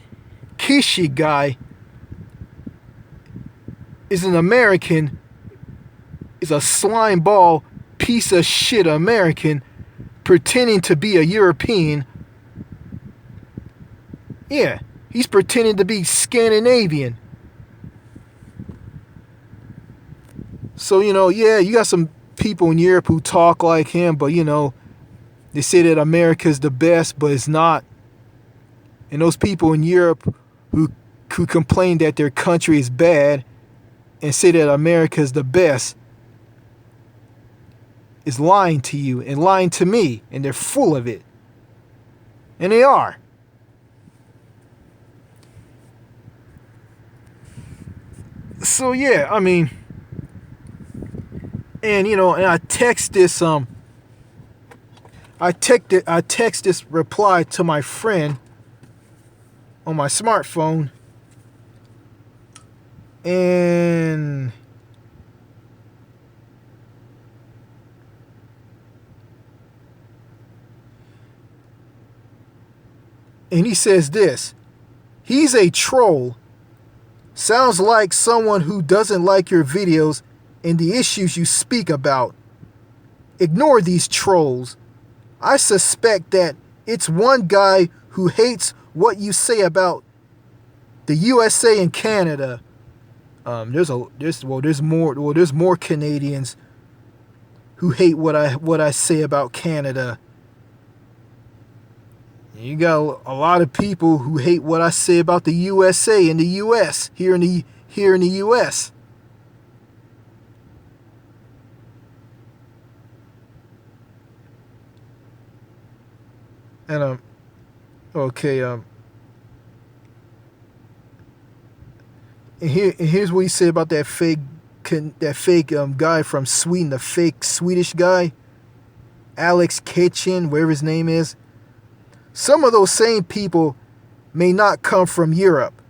Kishi guy is an American, is a slime ball piece of shit American pretending to be a European. Yeah, he's pretending to be Scandinavian. So, yeah, you got some people in Europe who talk like him, but, they say that America's the best, but it's not. And those people in Europe who complain that their country is bad and say that America's the best is lying to you and lying to me, and they're full of it. And they are. So yeah, I mean, and and I text this reply to my friend on my smartphone, and he says this: he's a troll. Sounds like someone who doesn't like your videos and the issues you speak about. Ignore these trolls. I suspect that it's one guy who hates what you say about the USA and Canada. There's more Canadians who hate what I say about Canada. You got a lot of people who hate what I say about the USA and the US here in the US. And okay, and here's what he said about that fake guy from Sweden, the fake Swedish guy, Alex Kitchen, whatever his name is. Some of those same people may not come from Europe.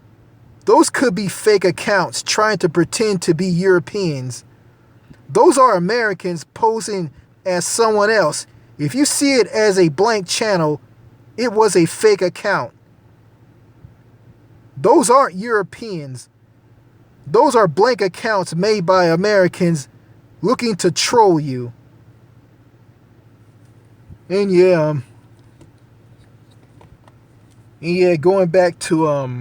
Those could be fake accounts trying to pretend to be Europeans. Those are Americans posing as someone else. If you see it as a blank channel, it was a fake account. Those aren't Europeans. Those are blank accounts made by Americans looking to troll you. And yeah, going back to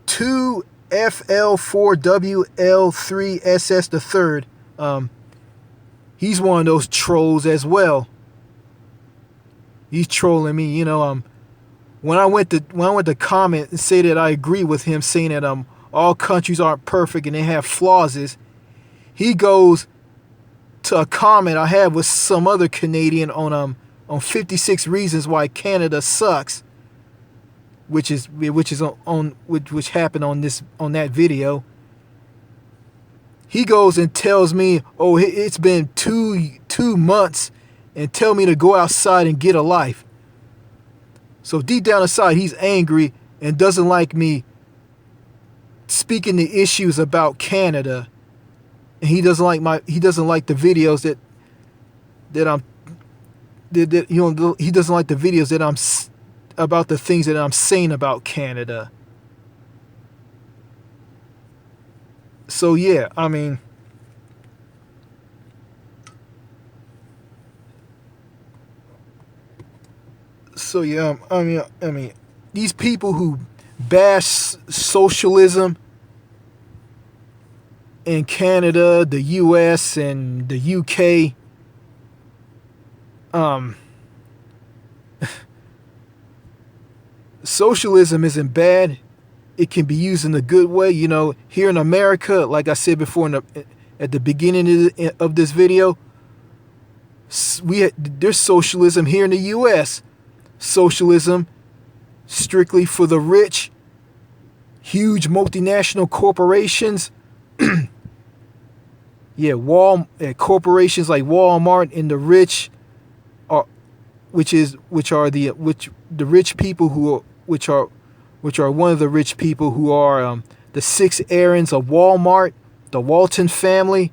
2FL4WL3SS the third. He's one of those trolls as well. He's trolling me, When I went to comment and say that I agree with him, saying that all countries aren't perfect and they have flaws, he goes to a comment I had with some other Canadian on 56 reasons why Canada sucks, which happened on that video. He goes and tells me, "Oh, it's been two months," and tell me to go outside and get a life. So deep down inside, he's angry and doesn't like me speaking the issues about Canada. And he doesn't like the videos he doesn't like the videos that I'm about the things that I'm saying about Canada. So yeah, I mean, these people who bash socialism in Canada, the US, and the UK, socialism isn't bad. It can be used in a good way. You know, here in America, like I said before at the beginning of this video, there's socialism here in the U.S. Socialism strictly for the rich, huge multinational corporations. Yeah, corporations like Walmart and the rich are, the rich people which are one of the rich people who are the six Aarons of Walmart, the Walton family.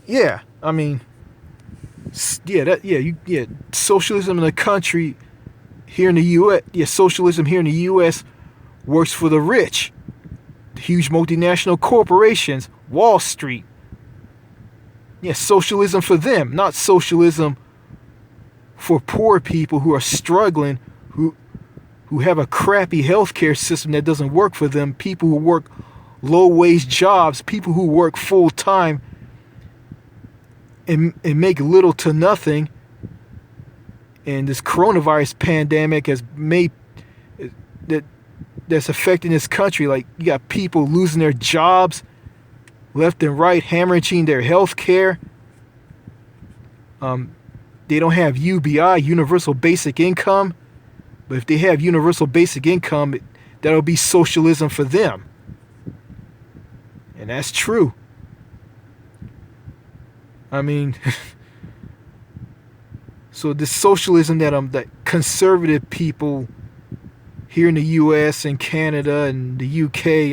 Yeah, I mean, socialism in the country here in the U.S. Yeah, socialism here in the U.S. works for the rich, huge multinational corporations, Wall Street. Yeah, socialism for them, not socialism for poor people who are struggling, who have a crappy healthcare system that doesn't work for them, people who work low-wage jobs, people who work full-time and make little to nothing. And this coronavirus pandemic has made that's affecting this country. Like, you got people losing their jobs left and right, hemorrhaging their health care. They don't have UBI, Universal Basic Income. But if they have Universal Basic Income, that'll be socialism for them. And that's true. I mean, so this socialism that conservative people here in the U.S. and Canada and the U.K.,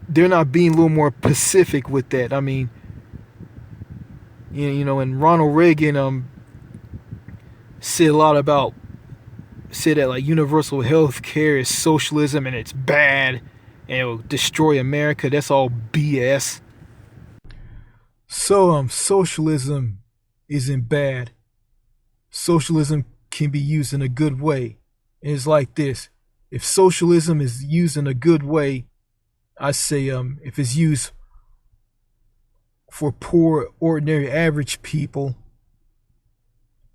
they're not being a little more pacific with that. I mean, you know, and Ronald Reagan said that like universal health care is socialism and it's bad and it will destroy America. That's all BS. So socialism isn't bad. Socialism can be used in a good way. And it's like this. If socialism is used in a good way, I say if it's used for poor, ordinary, average people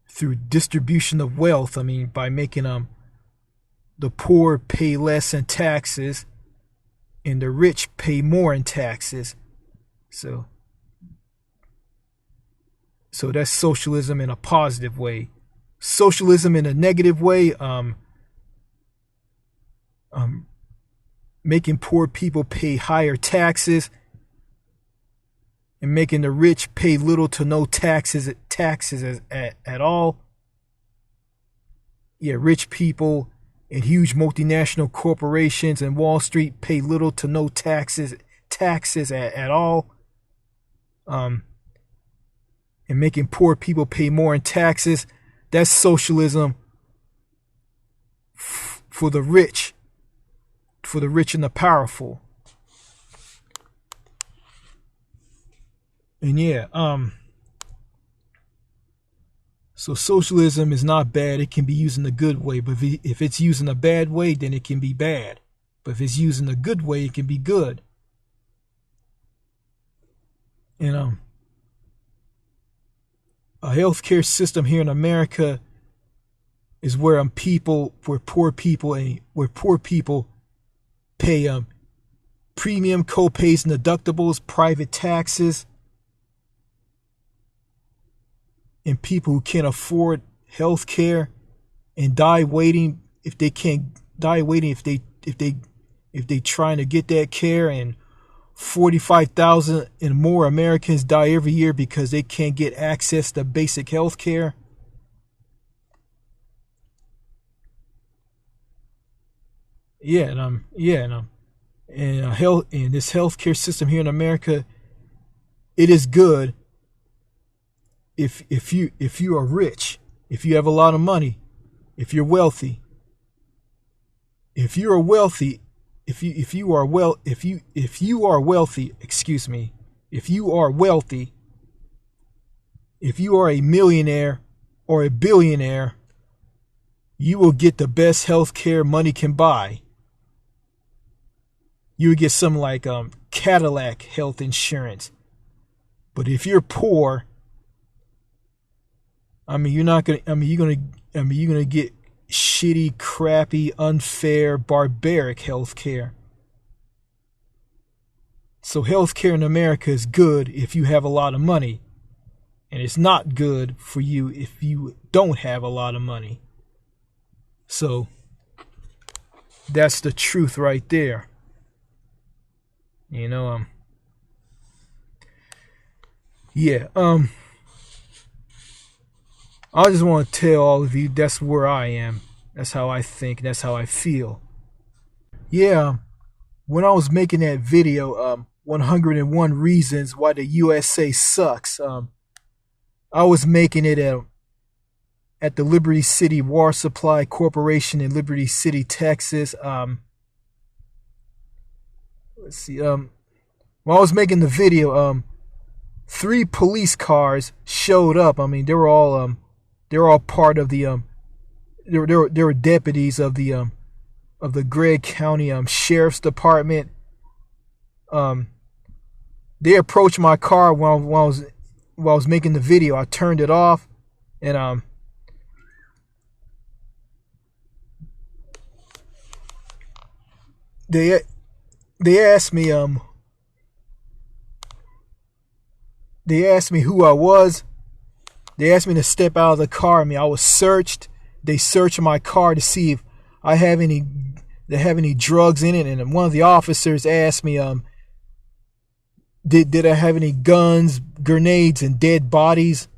through distribution of wealth, I mean, by making the poor pay less in taxes and the rich pay more in taxes. So that's socialism in a positive way. Socialism in a negative way, making poor people pay higher taxes and making the rich pay little to no taxes at all. Yeah, rich people and huge multinational corporations and Wall Street pay little to no taxes at all. And making poor people pay more in taxes. That's socialism for the rich and the powerful. And yeah, so socialism is not bad. It can be used in a good way, but if it's used in a bad way, then it can be bad. But if it's used in a good way, it can be good. And a healthcare system here in America is where poor people pay premium co-pays and deductibles, private taxes, and people who can't afford health care and die waiting if they trying to get that care, and 45,000 and more Americans die every year because they can't get access to basic health care. And this healthcare system here in America, it is good if you are rich, if you have a lot of money, if you're wealthy. If you are wealthy, if you are a millionaire or a billionaire, you will get the best health care money can buy. You would get something like Cadillac health insurance. But if you're poor I mean, you're not gonna. I mean, you're gonna. I mean, you're gonna get shitty, crappy, unfair, barbaric healthcare. So healthcare in America is good if you have a lot of money, and it's not good for you if you don't have a lot of money. So that's the truth right there. You know, yeah, I just want to tell all of you that's where I am. That's how I think, that's how I feel. Yeah, when I was making that video, 101 Reasons Why the USA Sucks, I was making it at the Liberty City Water Supply Corporation in Liberty City, Texas. Let's see. When I was making the video, 3 police cars showed up. I mean, they were all part of the they were deputies of the Gregg County Sheriff's Department. They approached my car while I was making the video. I turned it off, and they asked me who I was. They asked me to step out of the car. I mean, I was searched. They searched my car to see if I have any drugs in it. And one of the officers asked me, did I have any guns, grenades, and dead bodies?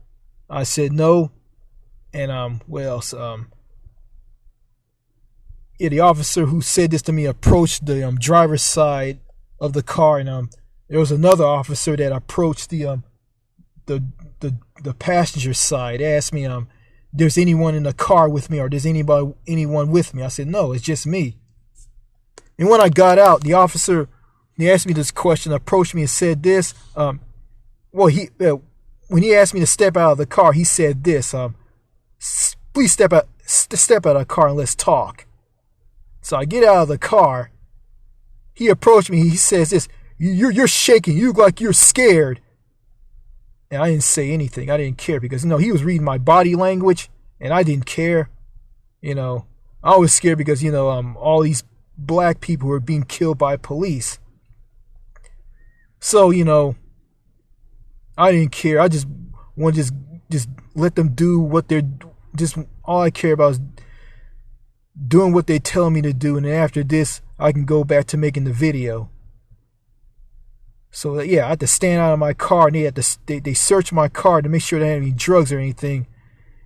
I said no. And what else? Yeah, the officer who said this to me approached the driver's side of the car, and there was another officer that approached the passenger side, asked me there's anyone in the car with me, or there's anyone with me. I said no, it's just me. And when I got out, the officer, he asked me this question, approached me and said this. When he asked me to step out of the car, he said this: please step out of the car and let's talk. So I get out of the car. He approached me. He says this: you're shaking. You look like you're scared. And I didn't say anything. I didn't care because, he was reading my body language, and I didn't care. I was scared because, all these black people were being killed by police. So, I didn't care. I just want to just let them do what they're, just all I care about is doing what they tell me to do. And then after this, I can go back to making the video. So yeah, I had to stand out of my car, and they searched my car to make sure they had any drugs or anything.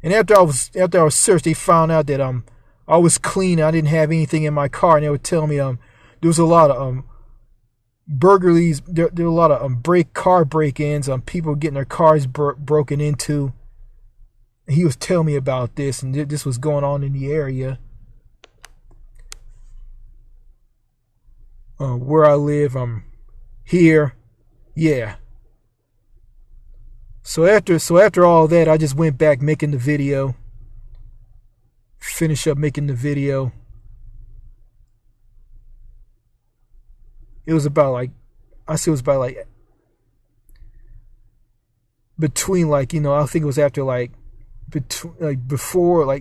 And after I was searched, they found out that I was clean. I didn't have anything in my car, and they would tell me there was a lot of burglaries. There were a lot of car break-ins, people getting their cars broken into. And he was telling me about this, and this was going on in the area where I live. Here. Yeah. So after all that, I just went back making the video. Finish up making the video. It was about between I think it was after before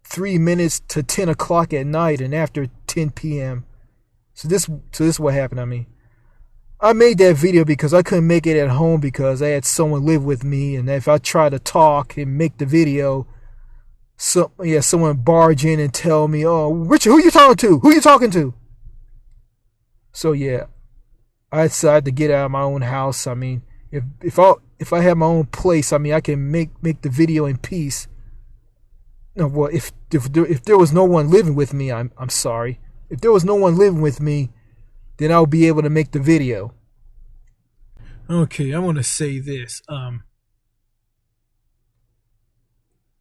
3 minutes to 10 o'clock at night, and after 10 p.m. So this is what happened. I made that video because I couldn't make it at home because I had someone live with me, and if I try to talk and make the video, someone barge in and tell me, "Oh, Richard, who you talking to? Who you talking to?" So yeah, I decided to get out of my own house. If I have my own place, I can make the video in peace. No, well, if there was no one living with me, I'm sorry. If there was no one living with me, then I'll be able to make the video. Okay, I want to say this.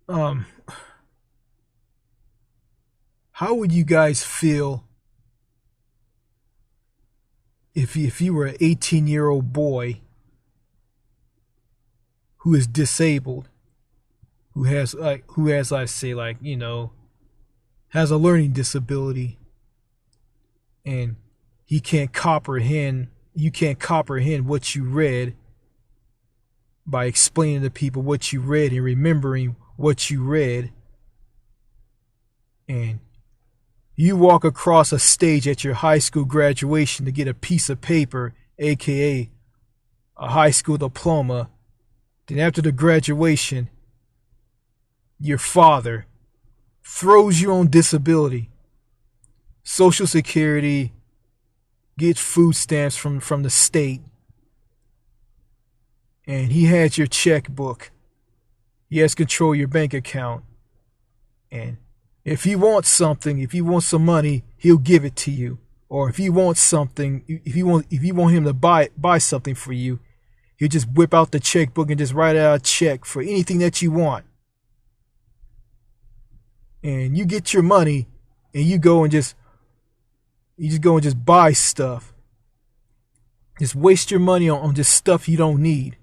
How would you guys feel if you were an 18-year-old boy who is disabled, who has has a learning disability, and you can't comprehend what you read, by explaining to people what you read and remembering what you read. And you walk across a stage at your high school graduation to get a piece of paper, aka a high school diploma. Then after the graduation, your father throws you on disability, Social Security, get food stamps from the state, and he has your checkbook. He has control of your bank account. And if he wants something, if you want some money, he'll give it to you. Or if you want something, if you want him to buy something for you, he'll just whip out the checkbook and just write out a check for anything that you want. And you get your money and you just go and just buy stuff. Just waste your money on just stuff you don't need.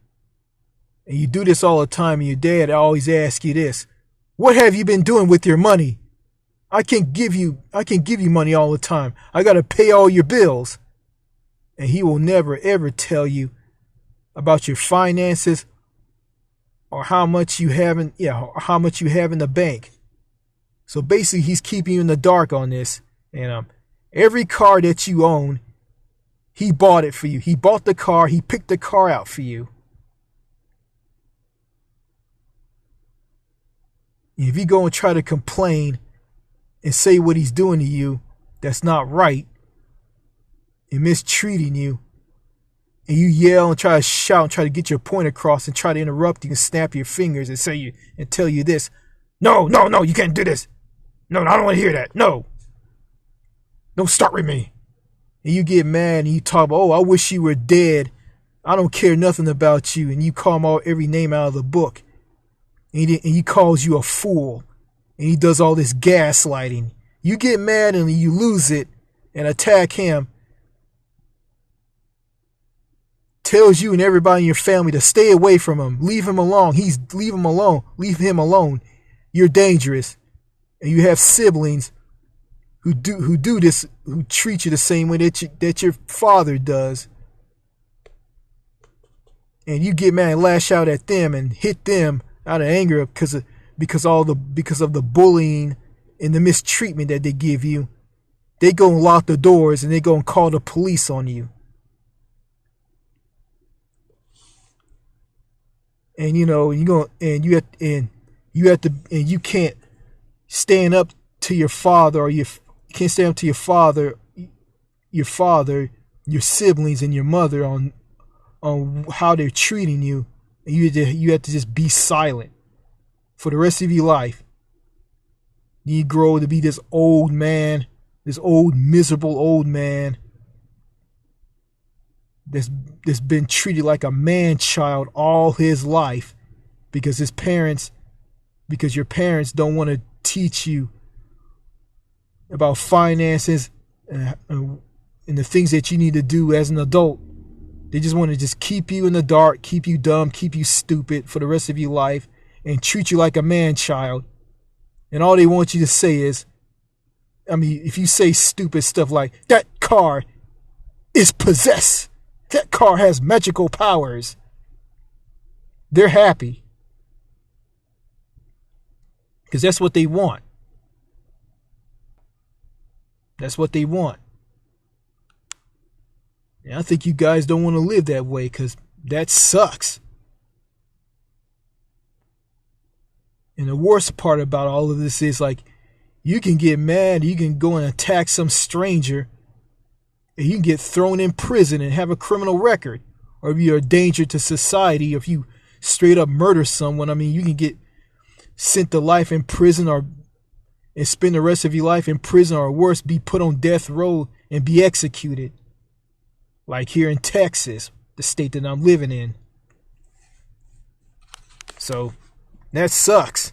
And you do this all the time, and your dad always asks you this: what have you been doing with your money? I can't give you money all the time. I gotta pay all your bills. And he will never ever tell you about your finances or how much you have in the bank. So basically he's keeping you in the dark on this. And every car that you own, he bought it for you. He bought the car, he picked the car out for you. If you go and try to complain and say what he's doing to you that's not right and mistreating you, and you yell and try to shout and try to get your point across and try to interrupt you and snap your fingers and tell you this: no, you can't do this. No, I don't want to hear that. No, don't start with me. And you get mad and you talk about, oh, I wish you were dead. I don't care nothing about you. And you call him every name out of the book. And he calls you a fool. And he does all this gaslighting. You get mad and you lose it and attack him. Tells you and everybody in your family to stay away from him. Leave him alone. Leave him alone. Leave him alone. You're dangerous. And you have siblings who do this, who treat you the same way that your father does. And you get mad and lash out at them and hit them out of anger because of the bullying and the mistreatment that they give you. They go and lock the doors and they go and call the police on you. And you can't stand up to your father, or you can't stand up to your siblings and your mother on how they're treating you. And you have to just be silent for the rest of your life. You grow to be this old man, this old miserable old man that's been treated like a man child all his life because your parents don't want to teach you about finances and the things that you need to do as an adult. They just want to just keep you in the dark, keep you dumb, keep you stupid for the rest of your life and treat you like a man child. And all they want you to say is, if you say stupid stuff like, that car is possessed, that car has magical powers, they're happy. Because that's what they want. That's what they want. And I think you guys don't want to live that way because that sucks. And the worst part about all of this is, like, you can get mad, you can go and attack some stranger, and you can get thrown in prison and have a criminal record. Or if you're a danger to society, if you straight up murder someone, you can get sent to life in prison and spend the rest of your life in prison, or worse, be put on death row and be executed. Like here in Texas, the state that I'm living in. So that sucks.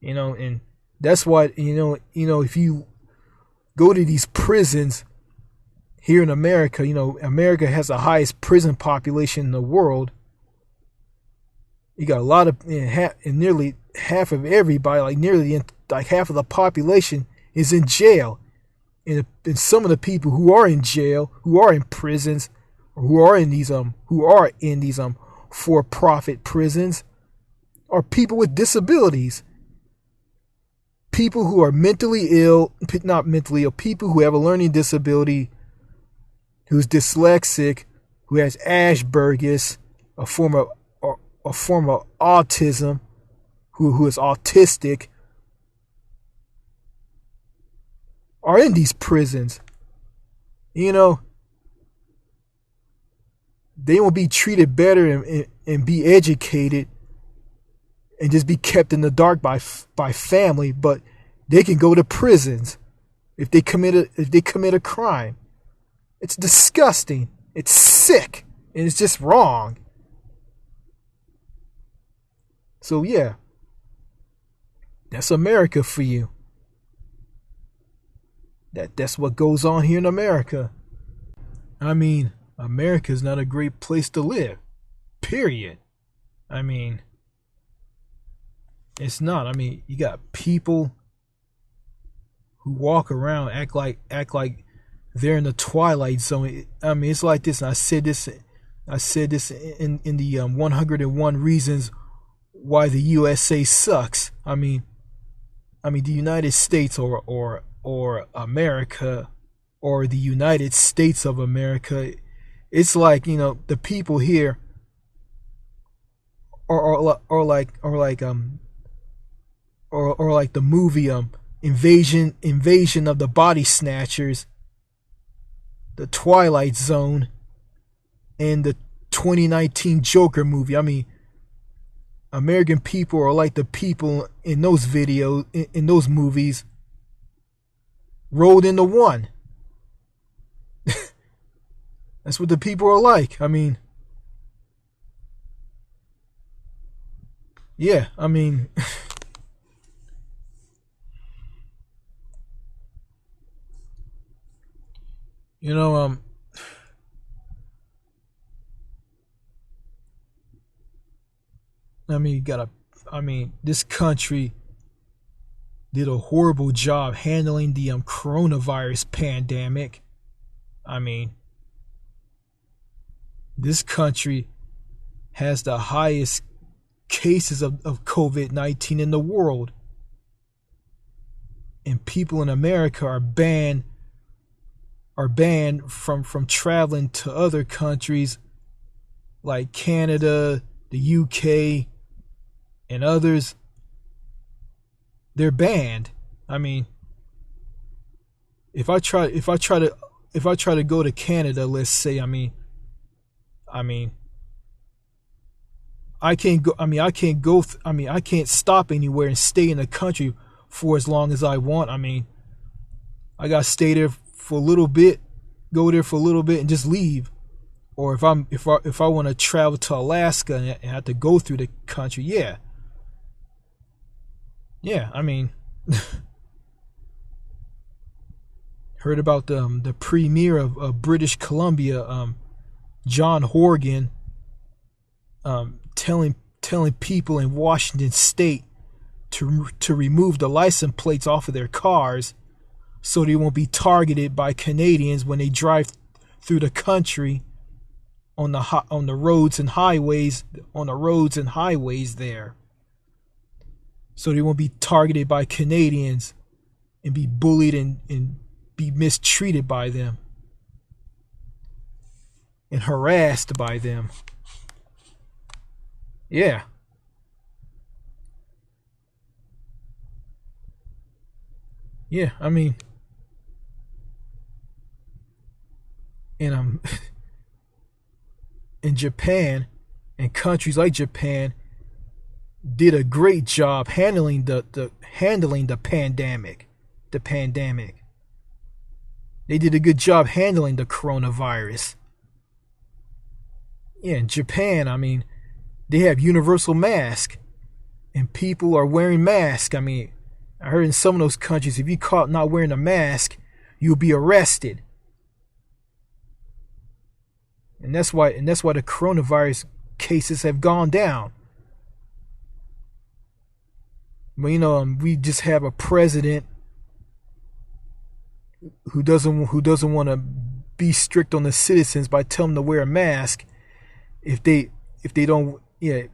And that's why, if you go to these prisons here in America, America has the highest prison population in the world. You got a lot of, and nearly half of everybody, like half of the population is in jail. And some of the people who are in jail, who are in prisons, who are in these for-profit prisons are people with disabilities. People who are mentally ill, not mentally ill, people who have a learning disability, who's dyslexic, who has Asperger's, a form of autism, who is autistic, are in these prisons. You know, they will be treated better and be educated and just be kept in the dark by family, but they can go to prisons if they commit a crime. It's disgusting. It's sick, and it's just wrong. So yeah, that's America for you. That's what goes on here in America. I mean, America's not a great place to live. Period. I mean, it's not. I mean, you got people who walk around act like they're in the Twilight Zone. I mean, it's like this. And I said this in the 101 Reasons Why the USA Sucks. I mean, the United States or America or the United States of America. It's like, you know, the people here are like the movie Invasion of the Body Snatchers, the Twilight Zone, and the 2019 Joker movie. I mean, American people are like the people in those videos, in those movies, rolled into one. That's what the people are like. I mean, yeah, I mean, you know, this country did a horrible job handling the coronavirus pandemic. I mean, this country has the highest cases of COVID-19 in the world. And people in America are banned from traveling to other countries like Canada, the UK, and others. They're banned. I mean, if I try to go to Canada, let's say, I can't stop anywhere and stay in the country for as long as I want. I mean, I gotta stay there for a little bit, go there for a little bit, and just leave. Or if I want to travel to Alaska and have to go through the country, yeah. I mean, heard about the premier of British Columbia, John Horgan, telling people in Washington State to remove the license plates off of their cars so they won't be targeted by Canadians when they drive through the country on the roads and highways there. So they won't be targeted by Canadians and be bullied and be mistreated by them and harassed by them. Yeah. I mean, and in Japan and countries like Japan did a great job handling the pandemic. They did a good job handling the coronavirus. Yeah, in Japan, I mean, they have universal mask and people are wearing masks. I mean, I heard in some of those countries, if you caught not wearing a mask, you'll be arrested. And that's why the coronavirus cases have gone down. But you know, we just have a president who doesn't want to be strict on the citizens by telling them to wear a mask. If they don't,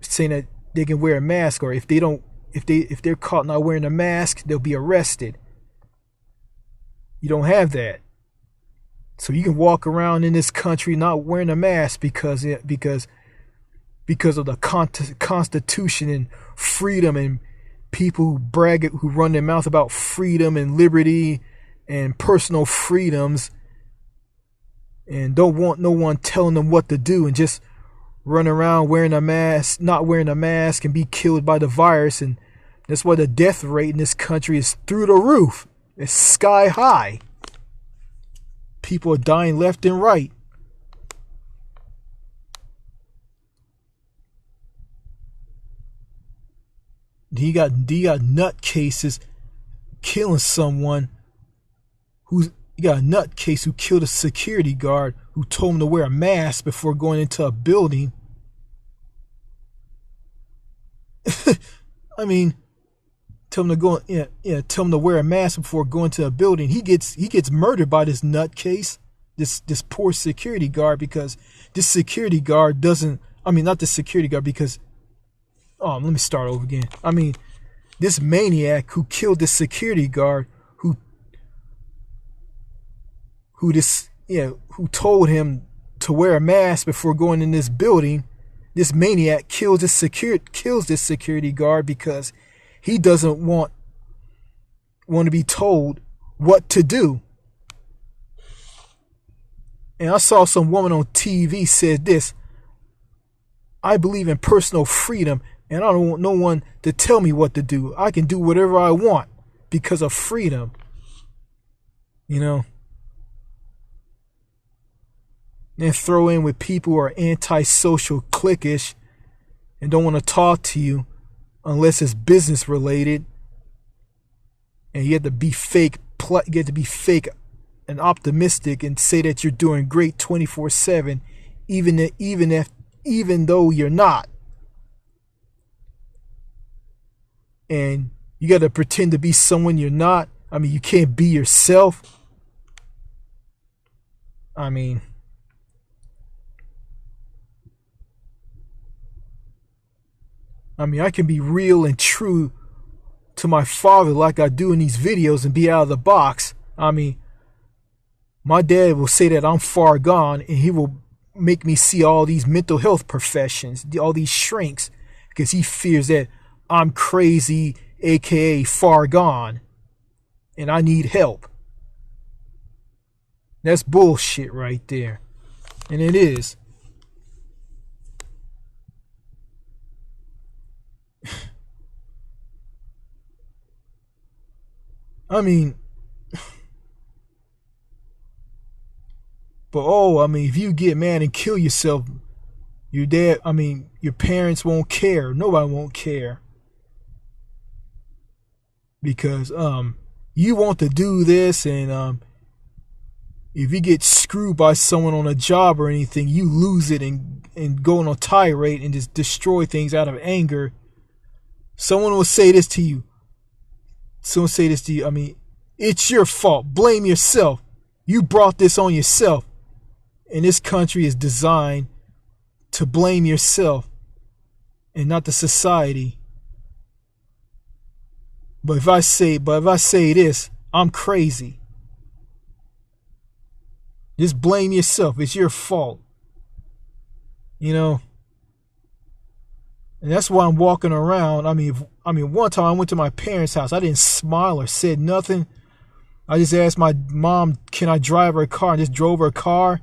saying that they can wear a mask, or if they're caught not wearing a mask, they'll be arrested. You don't have that. So you can walk around in this country not wearing a mask because of the Constitution and freedom, and people who run their mouth about freedom and liberty and personal freedoms, and don't want no one telling them what to do, and just run around wearing a mask, not wearing a mask, and be killed by the virus. And that's why the death rate in this country is through the roof. It's sky high. People are dying left and right. He got nutcases killing someone. You got a nutcase who killed a security guard who told him to wear a mask before going into a building. I mean, tell him to go. Tell him to wear a mask before going to a building. He gets murdered by this nutcase, this poor security guard, because this security guard doesn't. I mean, not the security guard, because. Oh, let me start over again. I mean, this maniac who killed this security guard, who told him to wear a mask before going in this building. This maniac kills this security guard because he doesn't want to be told what to do. And I saw some woman on TV said this: I believe in personal freedom, and I don't want no one to tell me what to do. I can do whatever I want because of freedom. You know? And throw in with people who are antisocial, cliquish, and don't want to talk to you unless it's business related. And you have to be fake. You get to be fake and optimistic and say that you're doing great 24/7, even though you're not. And you got to pretend to be someone you're not. I mean, you can't be yourself. I mean, I can be real and true to my father like I do in these videos and be out of the box. I mean, my dad will say that I'm far gone, and he will make me see all these mental health professions, all these shrinks, because he fears that I'm crazy, aka far gone, and I need help. That's bullshit right there. And it is. I mean, if you get mad and kill yourself, your parents won't care. Nobody won't care. Because you want to do this, and if you get screwed by someone on a job or anything, you lose it and go on a tirade and just destroy things out of anger. Someone will say this to you. It's your fault. Blame yourself. You brought this on yourself. And this country is designed to blame yourself and not the society. But if I say this, I'm crazy. Just blame yourself. It's your fault. You know? And that's why I'm walking around. One time I went to my parents' house. I didn't smile or said nothing. I just asked my mom, can I drive her car? And just drove her car.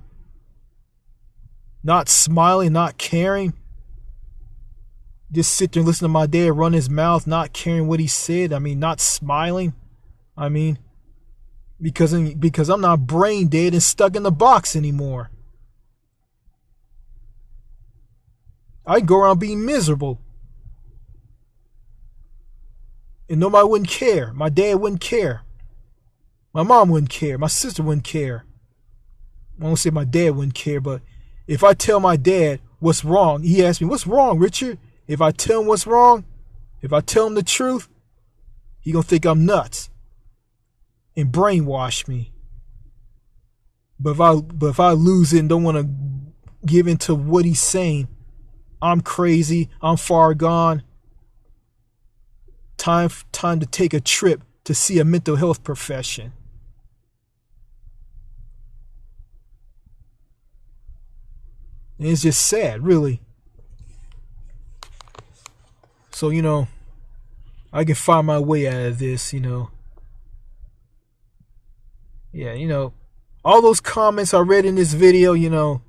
Not smiling, not caring. Just sit there and listen to my dad run his mouth, not caring what he said. Not smiling. Because I'm not brain dead and stuck in the box anymore. I go around being miserable. And nobody wouldn't care. My dad wouldn't care. My mom wouldn't care. My sister wouldn't care. I won't say my dad wouldn't care, but if I tell my dad what's wrong, he asks me, what's wrong, Richard? If I tell him what's wrong, if I tell him the truth, he gonna think I'm nuts and brainwash me. But if I lose it and don't want to give into what he's saying, I'm crazy. I'm far gone. Time to take a trip to see a mental health profession. And it's just sad, really. So, I can find my way out of this, Yeah, all those comments I read in this video,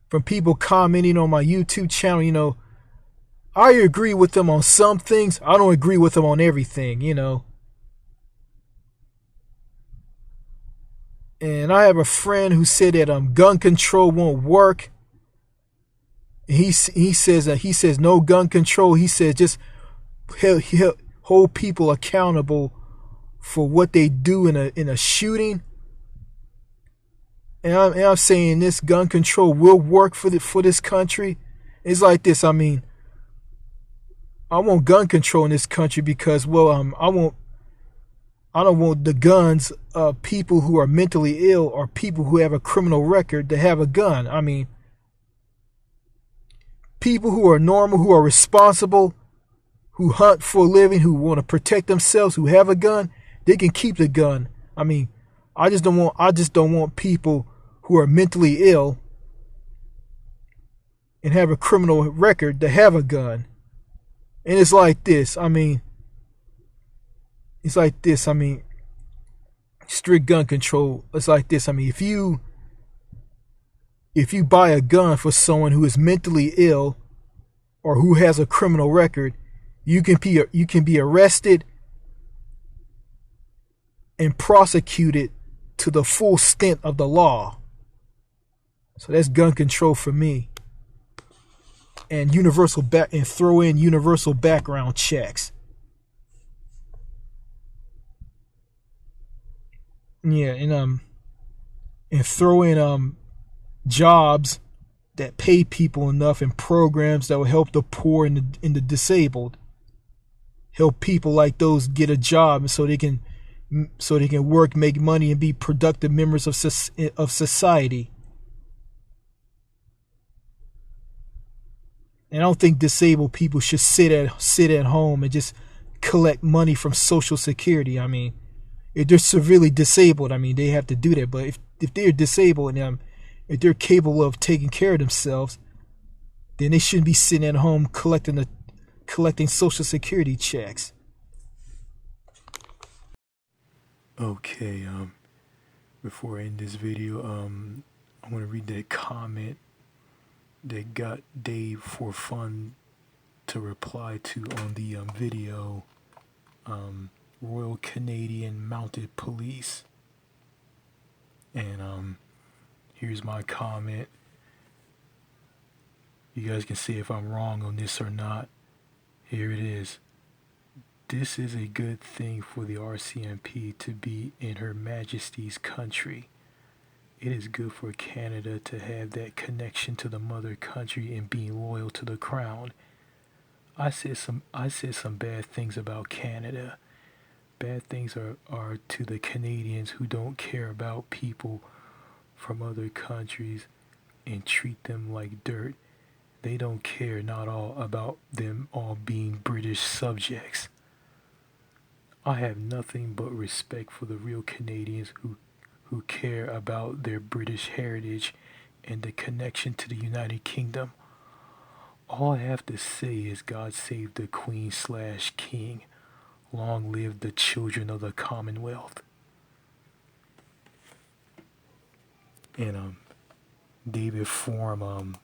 from people commenting on my YouTube channel, I agree with them on some things. I don't agree with them on everything, And I have a friend who said that gun control won't work. He says no gun control. He says just hold people accountable for what they do in a shooting. And I'm saying this gun control will work for this country. It's like this. I mean, I want gun control in this country because, I don't want the guns of people who are mentally ill or people who have a criminal record to have a gun. I mean, people who are normal, who are responsible, who hunt for a living, who want to protect themselves, who have a gun, they can keep the gun. I mean, I just don't want people who are mentally ill and have a criminal record to have a gun. And it's like this. I mean, strict gun control. It's like this. I mean, if you buy a gun for someone who is mentally ill or who has a criminal record, you can be arrested and prosecuted to the full extent of the law. So that's gun control for me. And throw in universal background checks. Yeah, and throw in jobs that pay people enough and programs that will help the poor and the disabled. Help people like those get a job so they can work, make money, and be productive members of society. And I don't think disabled people should sit at home and just collect money from Social Security. I mean, if they're severely disabled, I mean, they have to do that. But if they're disabled and if they're capable of taking care of themselves, then they shouldn't be sitting at home collecting Social Security checks. Okay, before I end this video, I want to read that comment that got Dave for fun to reply to on the video. Royal Canadian Mounted Police. And here's my comment. You guys can see if I'm wrong on this or not. Here it is. This is a good thing for the RCMP to be in Her Majesty's country. It is good for Canada to have that connection to the mother country and being loyal to the crown. I said some bad things about Canada. Bad things are to the Canadians who don't care about people from other countries and treat them like dirt. They don't care not all about them all being British subjects. I have nothing but respect for the real Canadians who care about their British heritage and the connection to the United Kingdom. All I have to say is God save the Queen/King. Long live the children of the Commonwealth. And David Form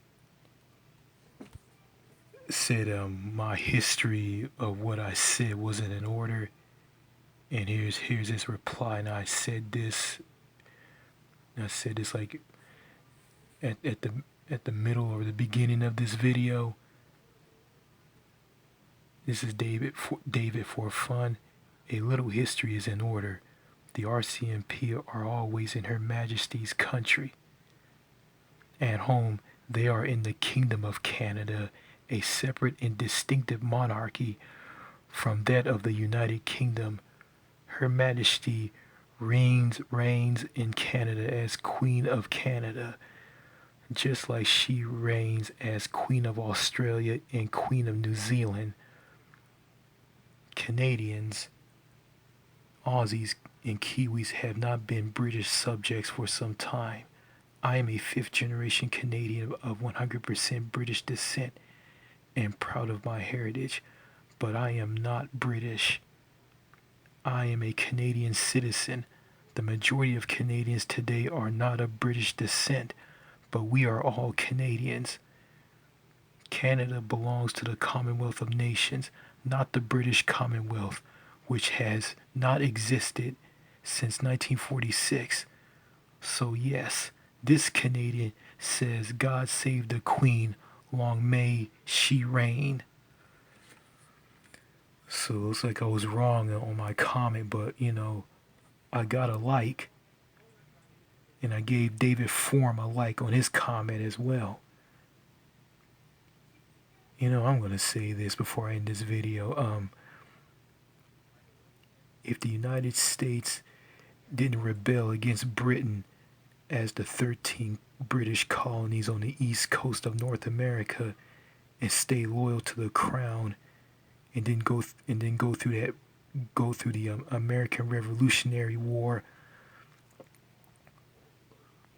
said my history of what I said wasn't in order. And here's his reply. And I said this like at the middle or the beginning of this video. This is David for fun. A little history is in order. The RCMP are always in Her Majesty's country. At home, they are in the Kingdom of Canada, a separate and distinctive monarchy from that of the United Kingdom. Her Majesty
reigns in Canada as Queen of Canada, just like she reigns as Queen of Australia and Queen of New Zealand. Canadians, Aussies, and Kiwis have not been British subjects for some time. I am a fifth generation Canadian of 100% British descent and proud of my heritage, but I am not British. I am a Canadian citizen. The majority of Canadians today are not of British descent, but we are all Canadians. Canada belongs to the Commonwealth of Nations, not the British Commonwealth, which has not existed since 1946. So, yes, this Canadian says, God save the Queen, long may she reign. So, it looks like I was wrong on my comment, but I got a like, and I gave David Form a like on his comment as well. I'm going to say this before I end this video. If the United States didn't rebel against Britain as the 13 British colonies on the east coast of North America and stay loyal to the crown, and then go through the American Revolutionary War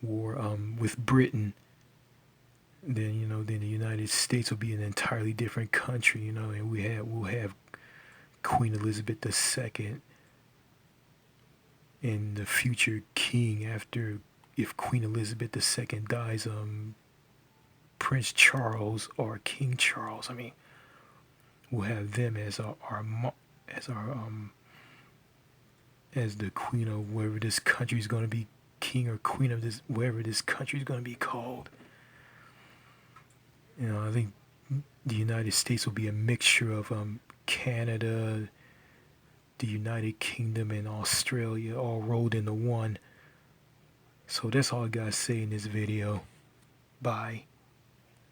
with Britain, then the United States will be an entirely different country, and we'll have Queen Elizabeth II and the future king after, if Queen Elizabeth II dies, Prince Charles or King Charles. We'll have them as as the queen of wherever this country is going to be, king or queen of this, wherever this country is going to be called. I think the United States will be a mixture of Canada, the United Kingdom, and Australia all rolled into one. So that's all I gotta say in this video. Bye.